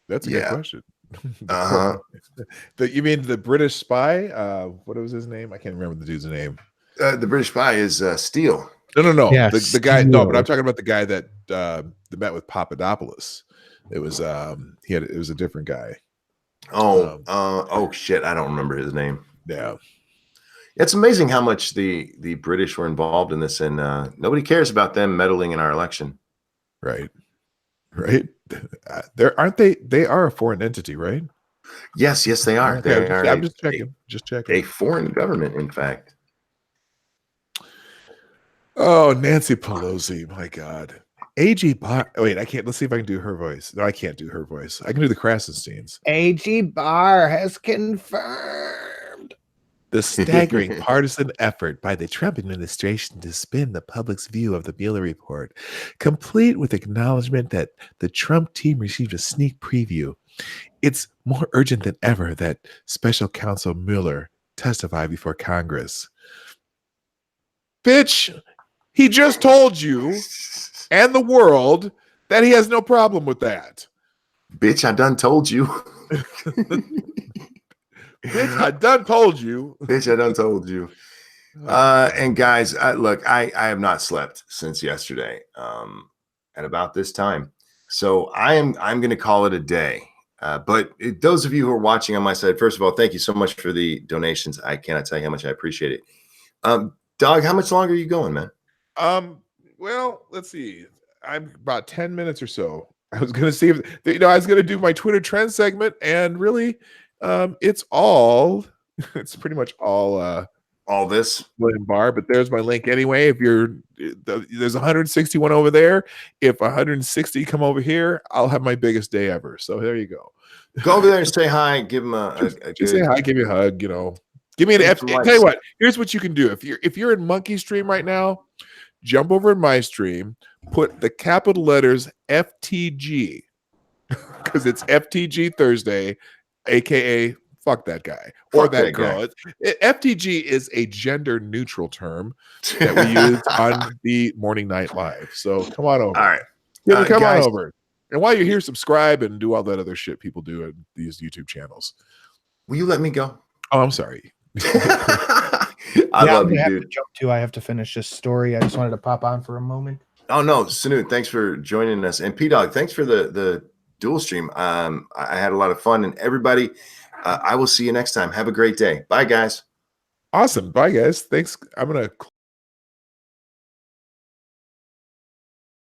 That's a good question. Uh-huh. You mean the British spy? What was his name? I can't remember the dude's name. The British spy is Steele. No. Yeah, The guy. No, but I'm Steele. talking about the guy that met with Papadopoulos. It was it was a different guy. Oh shit! I don't remember his name. Yeah. It's amazing how much the British were involved in this, and nobody cares about them meddling in our election. Right. There aren't they? They are a foreign entity, right? Yes, they are. Okay, They are I'm just checking. Just checking. a foreign government, in fact. Oh, Nancy Pelosi, my God. AG Barr. Wait, I can't. Let's see if I can do her voice. No, I can't do her voice. I can do the Krasensteins. AG Barr has confirmed. The staggering partisan effort by the Trump administration to spin the public's view of the Mueller report, complete with acknowledgement that the Trump team received a sneak preview. It's more urgent than ever that Special Counsel Mueller testify before Congress. Bitch, he just told you and the world that he has no problem with that. Bitch, I done told you. Bitch, I done told you. Bitch, I done told you. And guys, look, I have not slept since yesterday at about this time. So I'm going to call it a day. But those of you who are watching on my side, first of all, thank you so much for the donations. I cannot tell you how much I appreciate it. Dog, how much longer are you going, man? Well, let's see. I'm about 10 minutes or so. I was going to see if, I was going to do my Twitter trend segment, and really, it's pretty much all this William Barr, but there's my link anyway. If there's 161 over there. If 160 come over here, I'll have my biggest day ever. So there you go. Go over there and say hi. Give him just good, say hi, give you a hug, Give me an F. Tell you what, here's what you can do. If you're in Monkey Stream right now, jump over in my stream, put the capital letters FTG, because it's FTG Thursday, aka fuck that guy or that girl. FTG is a gender neutral term that we use on the Morning Night Live. So come on over. All right. Come guys, on over. And while you're here, subscribe and do all that other shit people do at these YouTube channels. Will you let me go? Oh, I'm sorry. I love you, dude. I have to finish this story. I just wanted to pop on for a moment. Oh no, Sanu, thanks for joining us. And P-Dog, thanks for the dual stream. I had a lot of fun. And everybody, I will see you next time. Have a great day. Bye, guys. Awesome. Bye, guys. Thanks. I'm going to